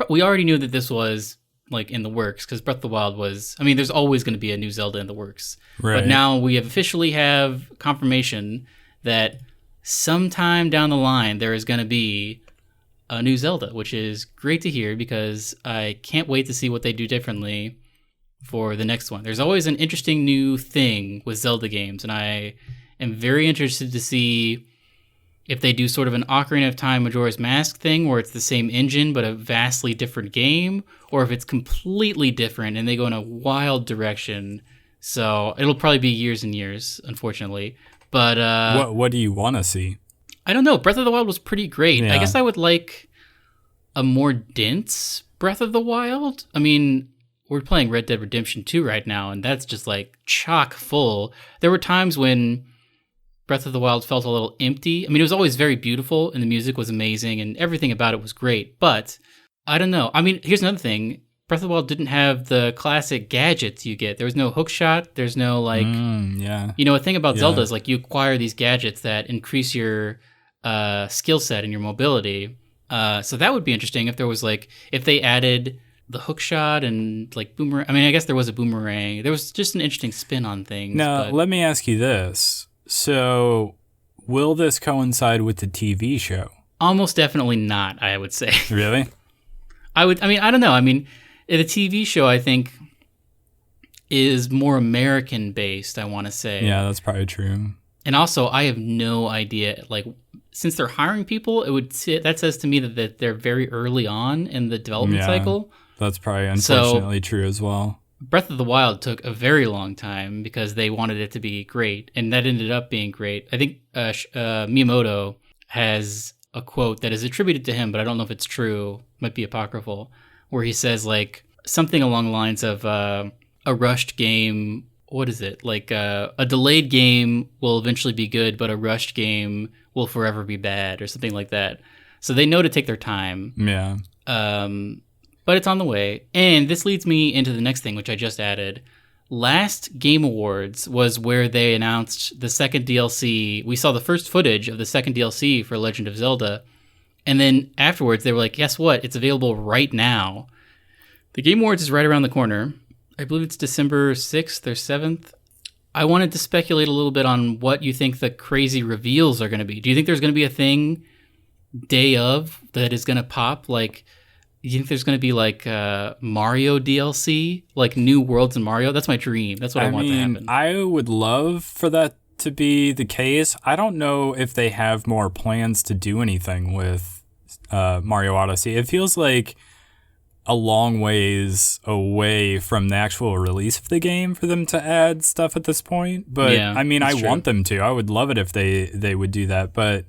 we already knew that this was like in the works, because Breath of the Wild was, I mean, there's always going to be a new Zelda in the works. Right. But now we officially have confirmation that sometime down the line there is going to be a new Zelda, which is great to hear because I can't wait to see what they do differently for the next one. There's always an interesting new thing with Zelda games, and I am very interested to see if they do sort of an Ocarina of Time Majora's Mask thing where it's the same engine but a vastly different game, or if it's completely different and they go in a wild direction. So it'll probably be years and years, unfortunately. But what do you want to see? I don't know. Breath of the Wild was pretty great. Yeah. I guess I would like a more dense Breath of the Wild. I mean, we're playing Red Dead Redemption 2 right now, and that's just like chock full. There were times when Breath of the Wild felt a little empty. I mean, it was always very beautiful, and the music was amazing, and everything about it was great. But I don't know. I mean, here's another thing. Breath of the Wild didn't have the classic gadgets you get. There was no hookshot. There's no like, a thing about Zelda is like you acquire these gadgets that increase your skill set and your mobility. So that would be interesting if there was like, if they added the hookshot and like boomerang. I mean, I guess there was a boomerang. There was just an interesting spin on things. Now, let me ask you this. So will this coincide with the TV show? Almost definitely not, I would say. Really? I don't know. I mean, the TV show, I think, is more American-based, I want to say. Yeah, that's probably true. And also, I have no idea. Like, since they're hiring people, that says to me that they're very early on in the development cycle. That's probably unfortunately true as well. Breath of the Wild took a very long time because they wanted it to be great, and that ended up being great. I think Miyamoto has a quote that is attributed to him, but I don't know if it's true. It might be apocryphal, where he says like something along the lines of a rushed game. What is it? Like a delayed game will eventually be good, but a rushed game will forever be bad, or something like that. So they know to take their time. Yeah. But it's on the way. And this leads me into the next thing, which I just added. Last Game Awards was where they announced the second DLC. We saw the first footage of the second DLC for Legend of Zelda. And then afterwards, they were like, guess what? It's available right now. The Game Awards is right around the corner. I believe it's December 6th or 7th. I wanted to speculate a little bit on what you think the crazy reveals are going to be. Do you think there's going to be a thing day of that is going to pop? Like, you think there's going to be like Mario DLC, like new worlds in Mario? That's my dream. That's what I want to happen. I would love for that to be the case. I don't know if they have more plans to do anything with Mario Odyssey. It feels like a long ways away from the actual release of the game for them to add stuff at this point. But yeah, I mean, I want them to. I would love it if they would do that. But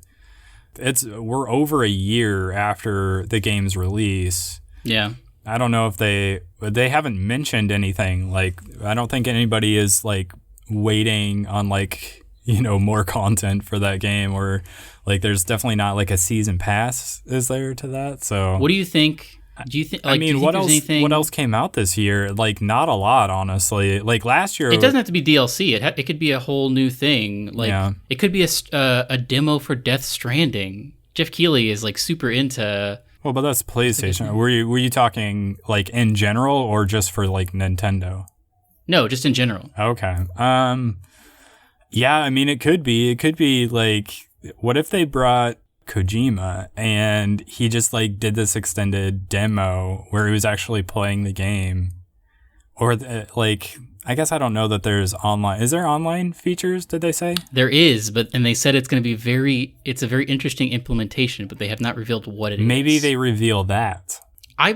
we're over a year after the game's release. Yeah. I don't know if they haven't mentioned anything. Like, I don't think anybody is like waiting on like, you know, more content for that game, or like there's definitely not like a season pass is there to that. So what do you think? Do you think? Like, I mean, what else came out this year? Like, not a lot, honestly. Like last year, it doesn't have to be DLC. It could be a whole new thing. Like, it could be a demo for Death Stranding. Jeff Keighley is like super into. Well, but that's PlayStation. Were you talking like in general or just for like Nintendo? No, just in general. Okay. Yeah, I mean, it could be like, what if they brought Kojima and he just like did this extended demo where he was actually playing the game, or like, I guess I don't know that there's online. Is there online features? Did they say there is? And they said it's going to be it's a very interesting implementation, but they have not revealed what it is. Maybe they reveal that. I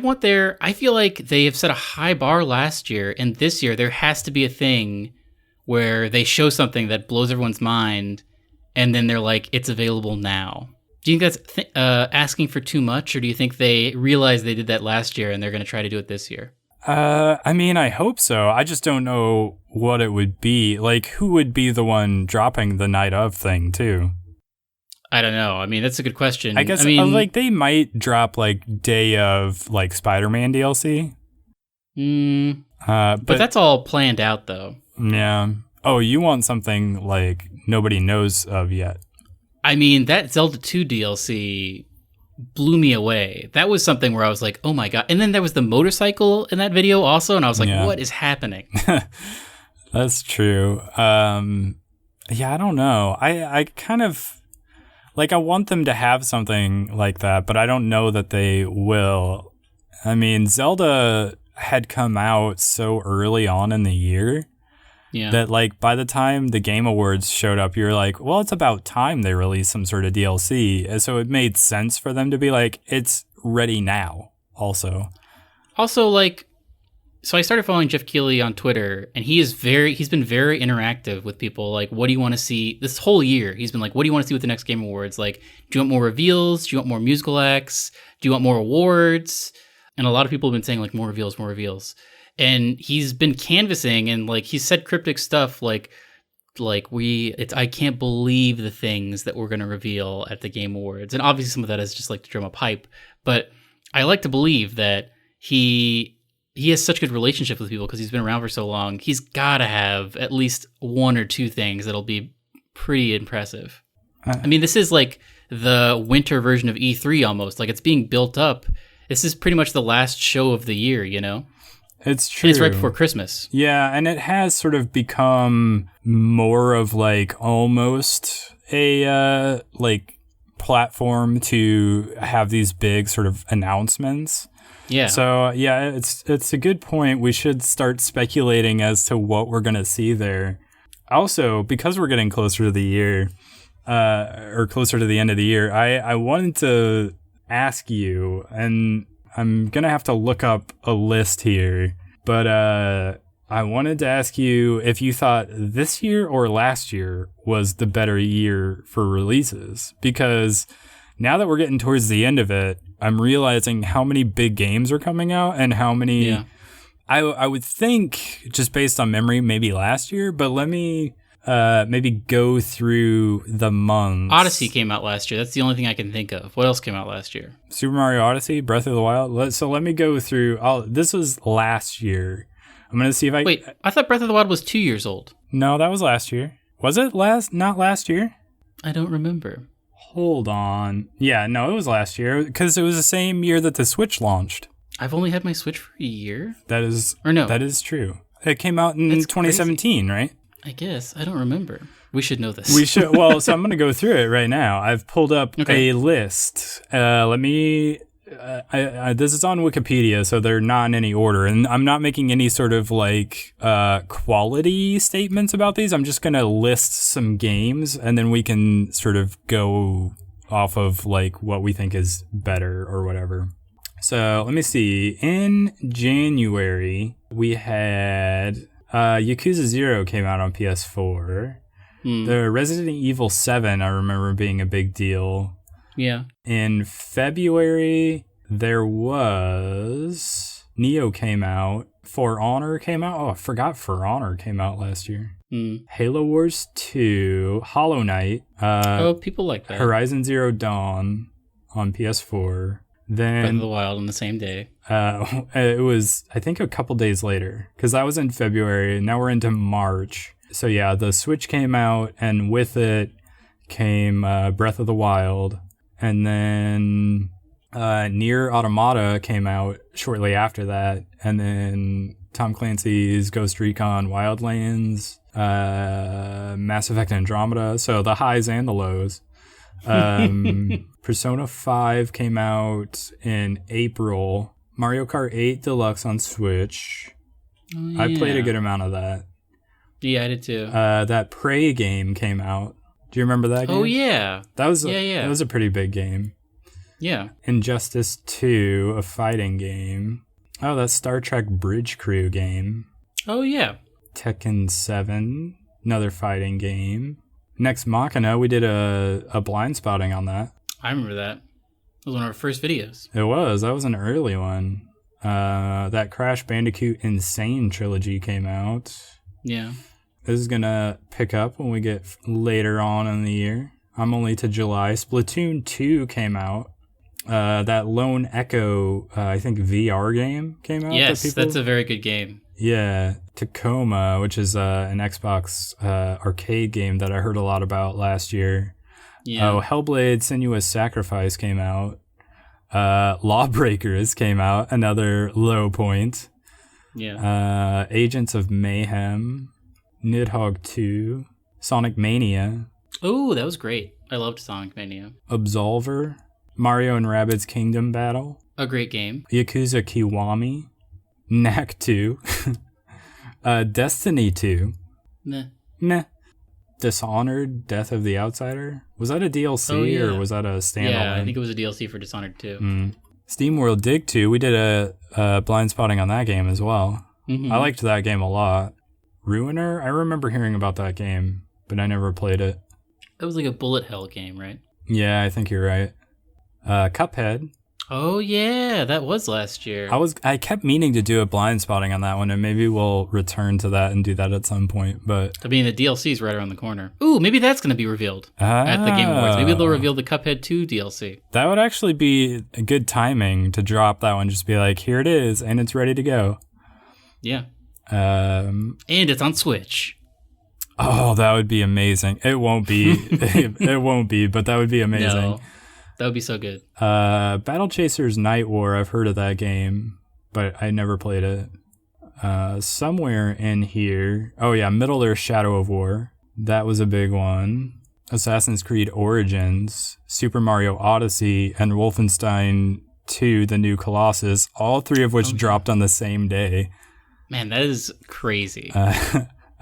feel like they have set a high bar last year, and this year there has to be a thing where they show something that blows everyone's mind, and then they're like, it's available now. Do you think that's asking for too much, or do you think they realize they did that last year and they're going to try to do it this year? I mean, I hope so. I just don't know what it would be. Like, who would be the one dropping the night of thing, too? I don't know. I mean, that's a good question. I guess, like, they might drop, like, day of, like, Spider-Man DLC. But that's all planned out, though. Yeah. Oh, you want something, like, nobody knows of yet. I mean, that Zelda 2 DLC blew me away. That was something where I was like, oh my God. And then there was the motorcycle in that video also, and I was like, what is happening? That's true. Yeah, I don't know. I kind of, like, I want them to have something like that, but I don't know that they will. I mean, Zelda had come out so early on in the year. Yeah. That, like, by the time the Game Awards showed up, you're like, well, it's about time they release some sort of DLC. And so it made sense for them to be like, it's ready now, also. Also, like, so I started following Jeff Keighley on Twitter, and he's been very interactive with people. Like, what do you want to see? This whole year, he's been like, what do you want to see with the next Game Awards? Like, do you want more reveals? Do you want more musical acts? Do you want more awards? And a lot of people have been saying, like, more reveals, more reveals. And he's been canvassing, and like he said cryptic stuff like I can't believe the things that we're going to reveal at the Game Awards. And obviously some of that is just like to drum up hype, but I like to believe that he has such good relationship with people because he's been around for so long. He's got to have at least one or two things that'll be pretty impressive. I mean, this is like the winter version of E3 almost. Like, it's being built up. This is pretty much the last show of the year, you know? It's true. And it's right before Christmas. Yeah, and it has sort of become more of like almost a like platform to have these big sort of announcements. Yeah. So yeah, it's a good point. We should start speculating as to what we're gonna see there. Also, because we're getting closer to the year, or closer to the end of the year, I wanted to ask you, and I'm going to have to look up a list here, but I wanted to ask you if you thought this year or last year was the better year for releases, because now that we're getting towards the end of it, I'm realizing how many big games are coming out and how many... Yeah. I would think, just based on memory, maybe last year, but let me maybe go through the months. Odyssey came out last year. That's the only thing I can think of. What else came out last year? Super Mario Odyssey, Breath of the Wild. So let me go through... this was last year. I'm going to see if I... Wait, I thought Breath of the Wild was 2 years old. No, that was last year. Was it not last year? I don't remember. Hold on. Yeah, no, it was last year, because it was the same year that the Switch launched. I've only had my Switch for a year? That is... Or no. That is true. It came out in 2017, right? I guess. I don't remember. We should know this. We should. Well, so I'm going to go through it right now. I've pulled up a list. Let me... this is on Wikipedia, so they're not in any order. And I'm not making any sort of quality statements about these. I'm just going to list some games, and then we can sort of go off of what we think is better or whatever. So let me see. In January, we had Yakuza 0 came out on PS4. The Resident Evil 7, I remember being a big deal. Yeah. In February, there was... Neo came out. For Honor came out. Oh, I forgot For Honor came out last year. Halo Wars 2, Hollow Knight. People like that. Horizon Zero Dawn on PS4. Then Breath of the Wild on the same day. It was, I think, a couple days later, because that was in February. Now we're into March. So yeah, the Switch came out, and with it came Breath of the Wild. And then Nier Automata came out shortly after that. And then Tom Clancy's Ghost Recon Wildlands, Mass Effect Andromeda. So the highs and the lows. Persona 5 came out in April. Mario Kart 8 Deluxe on Switch. Oh, yeah. I played a good amount of that. Yeah, I did too. That Prey game came out. Do you remember that game? Oh, yeah. That was that was a pretty big game. Yeah. Injustice 2, a fighting game. Oh, that's Star Trek Bridge Crew game. Oh, yeah. Tekken 7, another fighting game. Next Machina, we did a blind spotting on that. I remember that. It was one of our first videos. It was. That was an early one. That Crash Bandicoot Insane trilogy came out. Yeah. This is going to pick up when we get later on in the year. I'm only to July. Splatoon 2 came out. That Lone Echo, I think, VR game came out. Yes, that's a very good game. Yeah. Tacoma, which is an Xbox arcade game that I heard a lot about last year. Yeah. Oh, Hellblade Senua's Sacrifice came out. Lawbreakers came out, another low point. Yeah. Agents of Mayhem, Nidhogg 2, Sonic Mania. Oh, that was great. I loved Sonic Mania. Absolver, Mario and Rabbids Kingdom Battle. A great game. Yakuza Kiwami, Knack 2, Destiny 2. Meh. Dishonored, Death of the Outsider. Was that a DLC or was that a standalone? Yeah, I think it was a DLC for Dishonored 2. SteamWorld Dig 2, we did a blind spotting on that game as well. Mm-hmm. I liked that game a lot. Ruiner, I remember hearing about that game, but I never played it. That was like a bullet hell game, right? Yeah, I think you're right. Cuphead. Oh yeah, that was last year. I kept meaning to do a blind spotting on that one, and maybe we'll return to that and do that at some point. But I mean, the DLC's right around the corner. Ooh, maybe that's going to be revealed at the Game Awards. Maybe they'll reveal the Cuphead 2 DLC. That would actually be a good timing to drop that one. Just be like, here it is, and it's ready to go. Yeah. And it's on Switch. Oh, that would be amazing. It won't be. It won't be, but that would be amazing. No. That would be so good. Battle Chasers Night War, I've heard of that game, but I never played it. Somewhere in here, oh yeah, Middle-earth Shadow of War. That was a big one. Assassin's Creed Origins, Super Mario Odyssey, and Wolfenstein 2, The New Colossus, all three of which dropped on the same day. Man, that is crazy.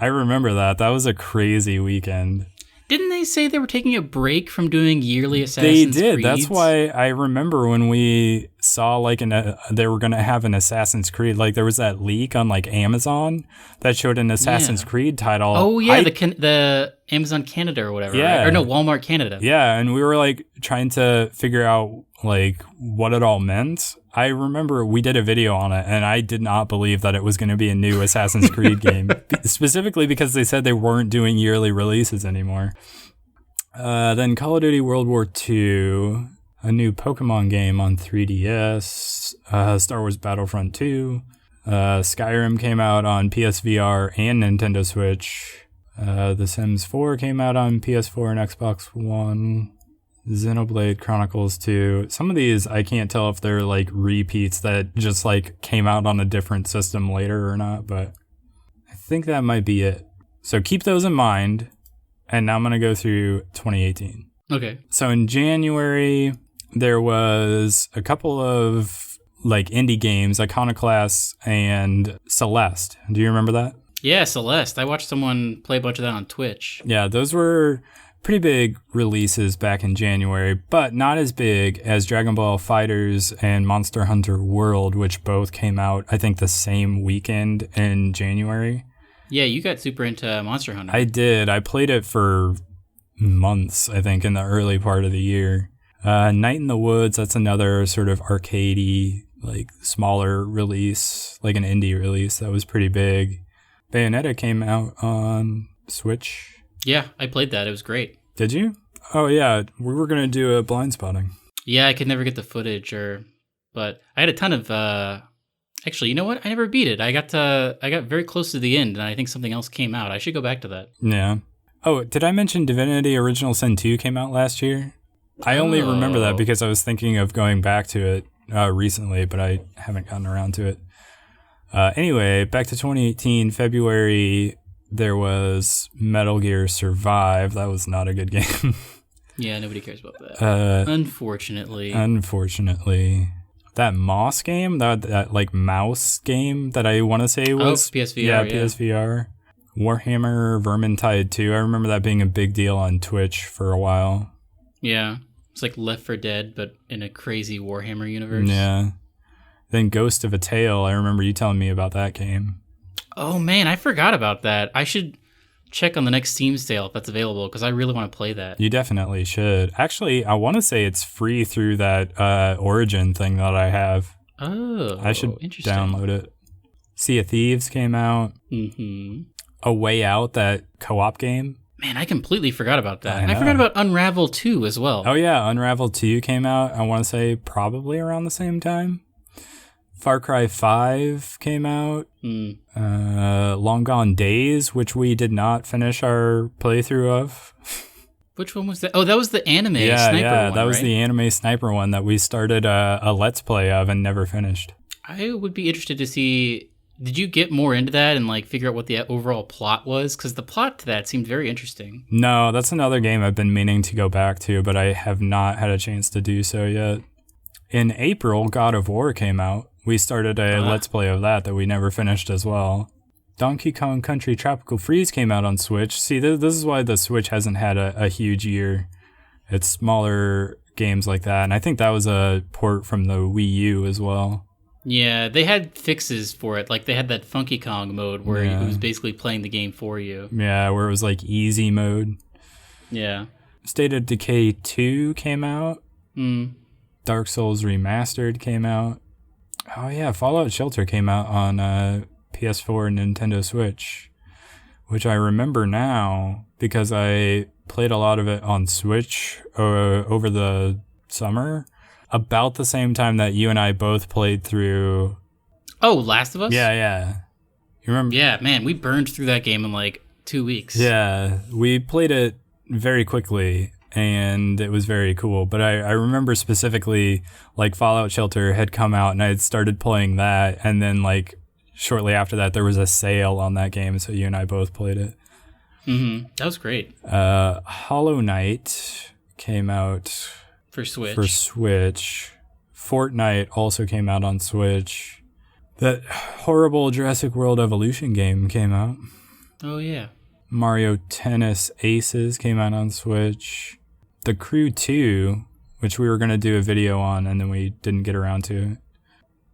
I remember that. That was a crazy weekend. Didn't they say they were taking a break from doing yearly Assassin's Creed? They did. That's why I remember when we saw like they were going to have an Assassin's Creed. Like there was that leak on like Amazon that showed an Assassin's Creed title. Oh yeah, the Amazon Canada or whatever. Yeah. Right? Or no, Walmart Canada. Yeah, and we were like trying to figure out like what it all meant. I remember we did a video on it, and I did not believe that it was going to be a new Assassin's Creed game, specifically because they said they weren't doing yearly releases anymore. Then Call of Duty World War II, a new Pokemon game on 3DS, Star Wars Battlefront 2, Skyrim came out on PSVR and Nintendo Switch, The Sims 4 came out on PS4 and Xbox One, Xenoblade Chronicles 2. Some of these I can't tell if they're like repeats that just like came out on a different system later or not, but I think that might be it. So keep those in mind, and now I'm going to go through 2018. Okay. So in January, there was a couple of like indie games, Iconoclast and Celeste. Do you remember that? Yeah, Celeste. I watched someone play a bunch of that on Twitch. Yeah, those were pretty big releases back in January, but not as big as Dragon Ball FighterZ and Monster Hunter World, which both came out, I think, the same weekend in January. Yeah, you got super into Monster Hunter. I did. I played it for months, I think, in the early part of the year. Night in the Woods, that's another sort of arcadey, like smaller release, like an indie release that was pretty big. Bayonetta came out on Switch. Yeah, I played that. It was great. Did you? Oh, yeah. We were going to do a blind spotting. Yeah, I could never get the footage, but I had a ton of... Actually, you know what? I never beat it. I got very close to the end, and I think something else came out. I should go back to that. Yeah. Oh, did I mention Divinity Original Sin 2 came out last year? I only remember that because I was thinking of going back to it recently, but I haven't gotten around to it. Anyway, back to 2018, February... There was Metal Gear Survive. That was not a good game. Yeah, nobody cares about that. Unfortunately. That Moss game, that like mouse game that I want to say was... PSVR. Yeah, PSVR. Warhammer Vermintide 2. I remember that being a big deal on Twitch for a while. Yeah. It's like Left 4 Dead, but in a crazy Warhammer universe. Yeah. Then Ghost of a Tale. I remember you telling me about that game. Oh man, I forgot about that. I should check on the next Steam sale if that's available, because I really want to play that. You definitely should. Actually, I want to say it's free through that Origin thing that I have. Oh, I should download it. Sea of Thieves came out. Mm-hmm. A Way Out, that co-op game. Man, I completely forgot about that. I forgot about Unravel 2 as well. Oh yeah, Unravel 2 came out, I want to say probably around the same time. Far Cry 5 came out. Long Gone Days, which we did not finish our playthrough of. Which one was that? Oh, that was the anime sniper one, Yeah, that was right? the anime sniper one that we started a Let's Play of and never finished. I would be interested to see, did you get more into that and like figure out what the overall plot was? Because the plot to that seemed very interesting. No, that's another game I've been meaning to go back to, but I have not had a chance to do so yet. In April, God of War came out. We started a Let's Play of that we never finished as well. Donkey Kong Country Tropical Freeze came out on Switch. See, this is why the Switch hasn't had a huge year. It's smaller games like that, and I think that was a port from the Wii U as well. Yeah, they had fixes for it. Like, they had that Funky Kong mode where it was basically playing the game for you. Yeah, where it was like easy mode. Yeah. State of Decay 2 came out. Dark Souls Remastered came out. Oh yeah, Fallout Shelter came out on PS4 and Nintendo Switch, which I remember now because I played a lot of it on Switch over the summer, about the same time that you and I both played through... Oh, Last of Us? Yeah. You remember? Yeah, man, we burned through that game in like 2 weeks. Yeah, we played it very quickly. And it was very cool. But I remember specifically, like, Fallout Shelter had come out, and I had started playing that. And then, like, shortly after that, there was a sale on that game, so you and I both played it. Mm-hmm. That was great. Hollow Knight came out for Switch. Fortnite also came out on Switch. That horrible Jurassic World Evolution game came out. Oh, yeah. Mario Tennis Aces came out on Switch. The Crew 2, which we were going to do a video on and then we didn't get around to it.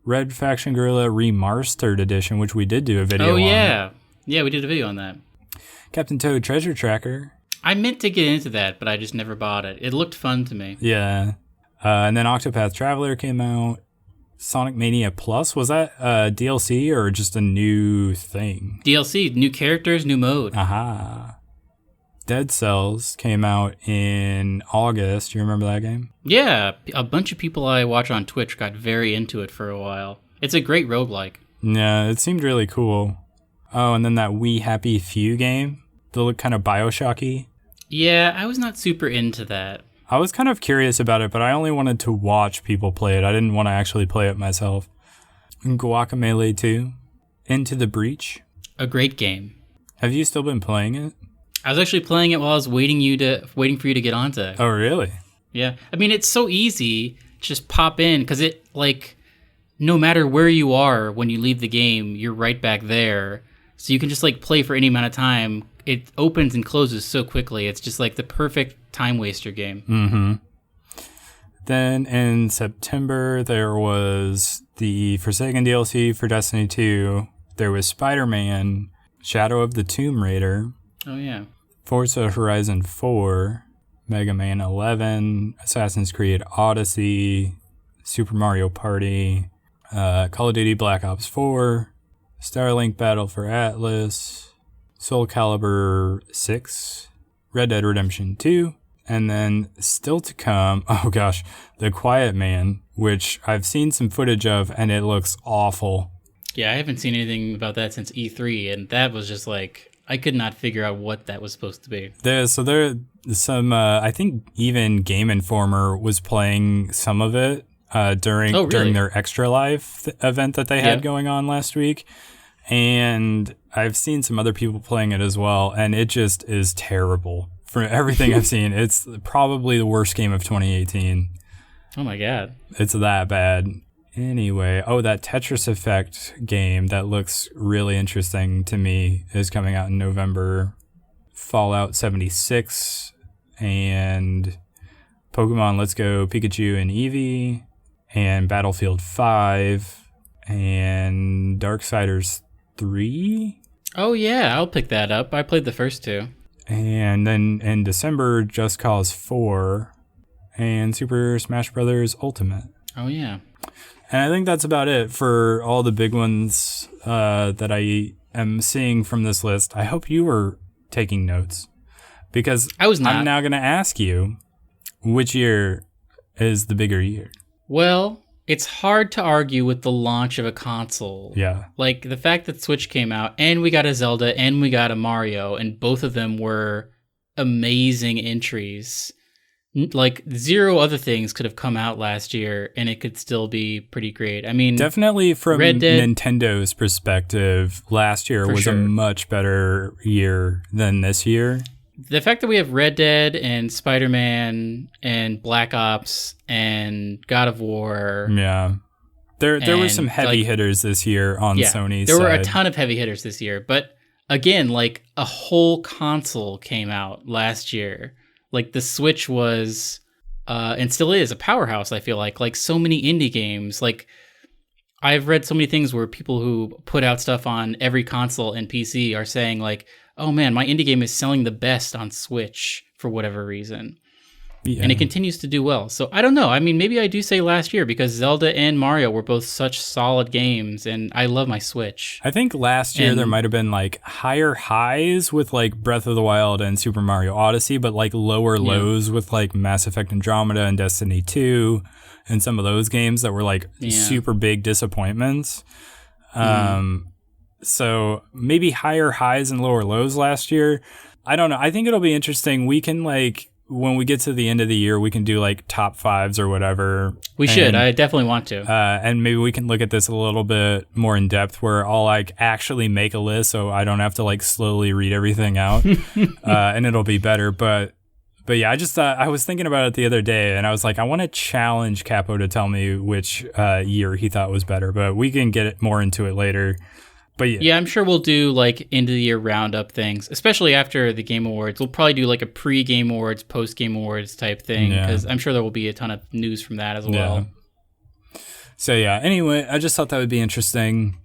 Red Faction Guerrilla Remastered Edition, which we did do a video on. Oh, yeah. Yeah, we did a video on that. Captain Toad Treasure Tracker. I meant to get into that, but I just never bought it. It looked fun to me. Yeah. And then Octopath Traveler came out. Sonic Mania Plus, was that DLC or just a new thing? DLC, new characters, new mode. Aha. Dead Cells came out in August. Do you remember that game? Yeah, a bunch of people I watch on Twitch got very into it for a while. It's a great roguelike. Yeah, it seemed really cool. Oh, and then that We Happy Few game. They look kind of Bioshock-y. Yeah, I was not super into that. I was kind of curious about it, but I only wanted to watch people play it. I didn't want to actually play it myself. Guacamelee 2. Into the Breach. A great game. Have you still been playing it? I was actually playing it while I was waiting for you to get onto it. Oh, really? Yeah. I mean, it's so easy. Just pop in, because it, like, no matter where you are when you leave the game, you're right back there. So you can just, like, play for any amount of time. It opens and closes so quickly. It's just, like, the perfect time waster game. Mm-hmm. Then in September, there was the Forsaken DLC for Destiny 2. There was Spider-Man, Shadow of the Tomb Raider. Oh, yeah. Forza Horizon 4, Mega Man 11, Assassin's Creed Odyssey, Super Mario Party, Call of Duty Black Ops 4, Starlink Battle for Atlas, Soul Calibur 6, Red Dead Redemption 2, and then still to come, oh gosh, The Quiet Man, which I've seen some footage of and it looks awful. Yeah, I haven't seen anything about that since E3, and that was just like, I could not figure out what that was supposed to be. There's some, I think even Game Informer was playing some of it during their Extra Life event that they had going on last week. And I've seen some other people playing it as well, and it just is terrible. From everything I've seen, it's probably the worst game of 2018. Oh my god. It's that bad. Anyway, that Tetris Effect game that looks really interesting to me is coming out in November. Fallout 76 and Pokemon Let's Go Pikachu and Eevee and Battlefield 5 and Darksiders 3. Oh yeah, I'll pick that up. I played the first two. And then in December, Just Cause 4 and Super Smash Bros. Ultimate. Oh yeah. And I think that's about it for all the big ones that I am seeing from this list. I hope you were taking notes, because I was not. I'm now going to ask you, which year is the bigger year? Well, it's hard to argue with the launch of a console. Yeah. Like, the fact that Switch came out, and we got a Zelda, and we got a Mario, and both of them were amazing entries. Like, zero other things could have come out last year, and it could still be pretty great. I mean, definitely from Nintendo's perspective, last year was a much better year than this year. The fact that we have Red Dead and Spider-Man and Black Ops and God of War. Yeah. There were some heavy hitters this year on Sony's side. There were a ton of heavy hitters this year. But again, like, a whole console came out last year. Like, the Switch was, and still is, a powerhouse, I feel like. Like, so many indie games. Like, I've read so many things where people who put out stuff on every console and PC are saying, like, oh man, my indie game is selling the best on Switch for whatever reason. Yeah. And it continues to do well. So I don't know. I mean, maybe I do say last year, because Zelda and Mario were both such solid games, and I love my Switch. I think last year there might have been like higher highs with like Breath of the Wild and Super Mario Odyssey, but like lower lows with like Mass Effect Andromeda and Destiny 2 and some of those games that were like super big disappointments. So maybe higher highs and lower lows last year. I don't know. I think it'll be interesting. We can like, when we get to the end of the year, we can do like top fives or whatever. We should. I definitely want to. And maybe we can look at this a little bit more in depth, where I'll like actually make a list so I don't have to like slowly read everything out, and it'll be better. But yeah, I was thinking about it the other day, and I was like, I want to challenge Capo to tell me which year he thought was better, but we can get more into it later. But yeah, I'm sure we'll do like end of the year roundup things, especially after the Game Awards. We'll probably do like a pre-Game Awards, post-Game Awards type thing, because I'm sure there will be a ton of news from that as well. So yeah, anyway, I just thought that would be interesting.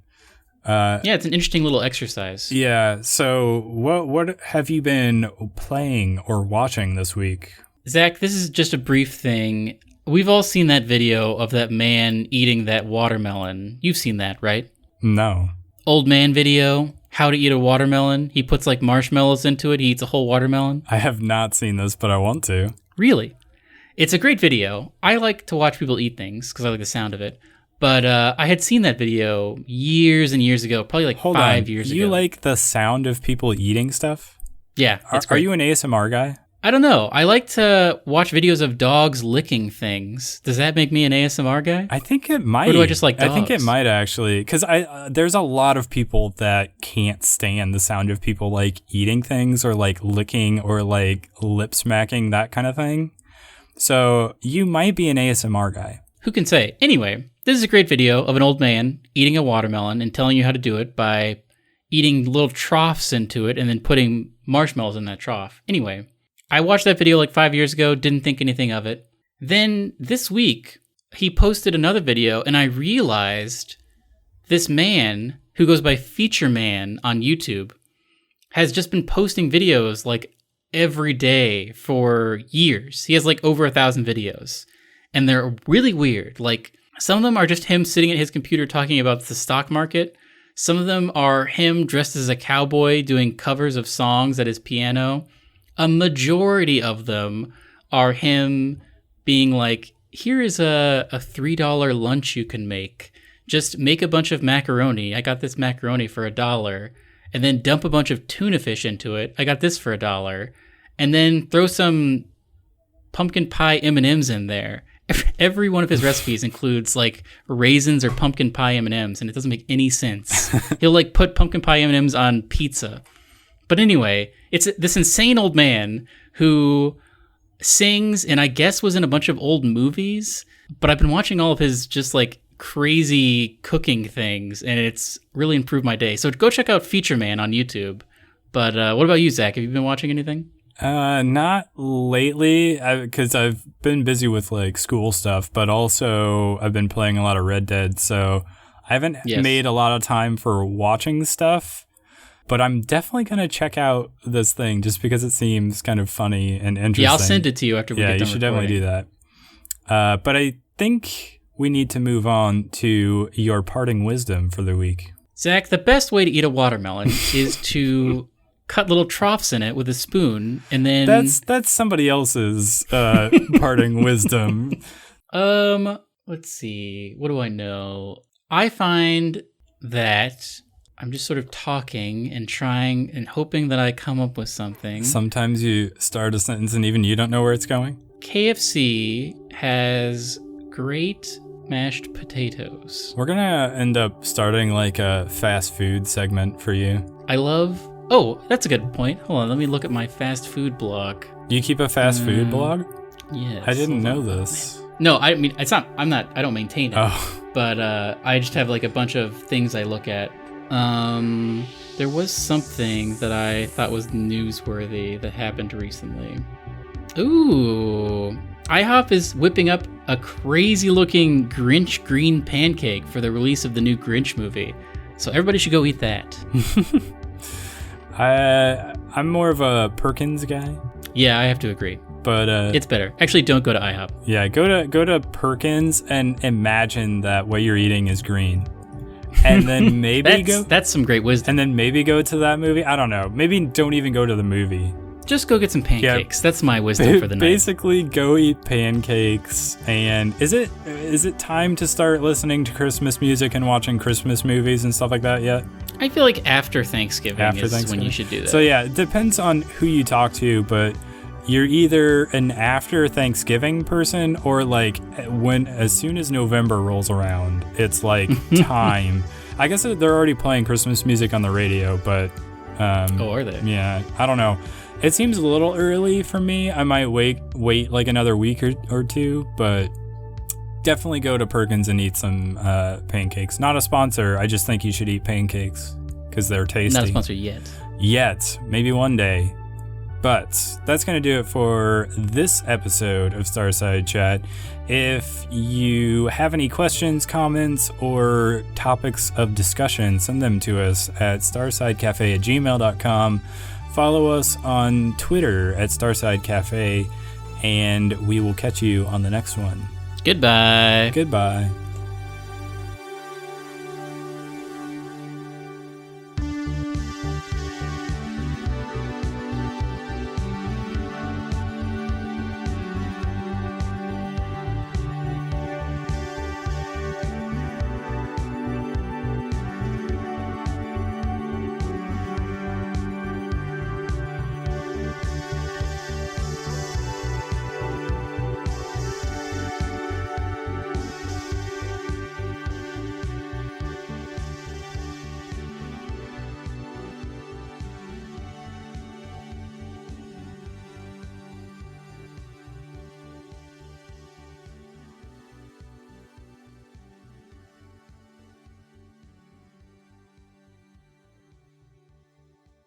It's an interesting little exercise. Yeah, so what have you been playing or watching this week? Zach, this is just a brief thing. We've all seen that video of that man eating that watermelon. You've seen that, right? No. Old man video, how to eat a watermelon. He puts like marshmallows into it. He eats a whole watermelon. I have not seen this, but I want to. Really? It's a great video. I like to watch people eat things because I like the sound of it. But I had seen that video years and years ago, probably like 5 years ago. You like the sound of people eating stuff? Yeah, it's Are great. you an ASMR guy? I don't know. I like to watch videos of dogs licking things. Does that make me an ASMR guy? I think it might. Or do I just like dogs? I think it might actually, because there's a lot of people that can't stand the sound of people like eating things or like licking or like lip smacking, that kind of thing. So you might be an ASMR guy. Who can say? Anyway, this is a great video of an old man eating a watermelon and telling you how to do it by eating little troughs into it and then putting marshmallows in that trough. Anyway, I watched that video like 5 years ago, didn't think anything of it. Then this week, he posted another video, and I realized this man, who goes by Feature Man on YouTube, has just been posting videos like every day for years. He has like over 1,000 videos, and they're really weird. Like, some of them are just him sitting at his computer talking about the stock market. Some of them are him dressed as a cowboy doing covers of songs at his piano. A majority of them are him being like, here is a $3 lunch you can make. Just make a bunch of macaroni. I got this macaroni for $1. And then dump a bunch of tuna fish into it. I got this for $1. And then throw some pumpkin pie M&Ms in there. Every one of his recipes includes like raisins or pumpkin pie M&Ms, and it doesn't make any sense. He'll like put pumpkin pie M&Ms on pizza. But anyway, it's this insane old man who sings and I guess was in a bunch of old movies, but I've been watching all of his just like crazy cooking things, and it's really improved my day. So go check out Feature Man on YouTube. But what about you, Zach? Have you been watching anything? Not lately, because I've been busy with like school stuff, but also I've been playing a lot of Red Dead, so I haven't made a lot of time for watching stuff. But I'm definitely going to check out this thing just because it seems kind of funny and interesting. Yeah, I'll send it to you after we get done you should recording. definitely do that. But I think we need to move on to your parting wisdom for the week. Zach, the best way to eat a watermelon is to cut little troughs in it with a spoon, and then... That's somebody else's parting wisdom. Let's see. What do I know? I find that I'm just sort of talking and trying and hoping that I come up with something. Sometimes you start a sentence and even you don't know where it's going. KFC has great mashed potatoes. We're going to end up starting like a fast food segment for you. I love... Oh, that's a good point. Hold on, let me look at my fast food blog. You keep a fast food blog? Yes. I didn't know this. No, I mean, it's not, I don't maintain it. Oh. But I just have like a bunch of things I look at. There was something that I thought was newsworthy that happened recently. Ooh. IHOP is whipping up a crazy looking Grinch green pancake for the release of the new Grinch movie. So everybody should go eat that. I'm more of a Perkins guy. Yeah, I have to agree. But it's better. Actually, don't go to IHOP. Yeah, go to Perkins and imagine that what you're eating is green. And then maybe that's some great wisdom. And then maybe go to that movie. I don't know. Maybe don't even go to the movie. Just go get some pancakes. That's my wisdom for the night. Basically, go eat pancakes. And is it time to start listening to Christmas music and watching Christmas movies and stuff like that yet? I feel like after Thanksgiving is when you should do that. So yeah, it depends on who you talk to, but you're either an after Thanksgiving person or like as soon as November rolls around, it's like time. I guess they're already playing Christmas music on the radio, but oh, are they? Yeah, I don't know. It seems a little early for me. I might wait like another week or two, but definitely go to Perkins and eat some pancakes. Not a sponsor. I just think you should eat pancakes. because they're tasty. Not a sponsor yet. Yet. Maybe one day. But that's going to do it for this episode of Starside Chat. If you have any questions, comments, or topics of discussion, send them to us at starsidecafe@gmail.com. Follow us on Twitter at starsidecafe, and we will catch you on the next one. Goodbye. Goodbye.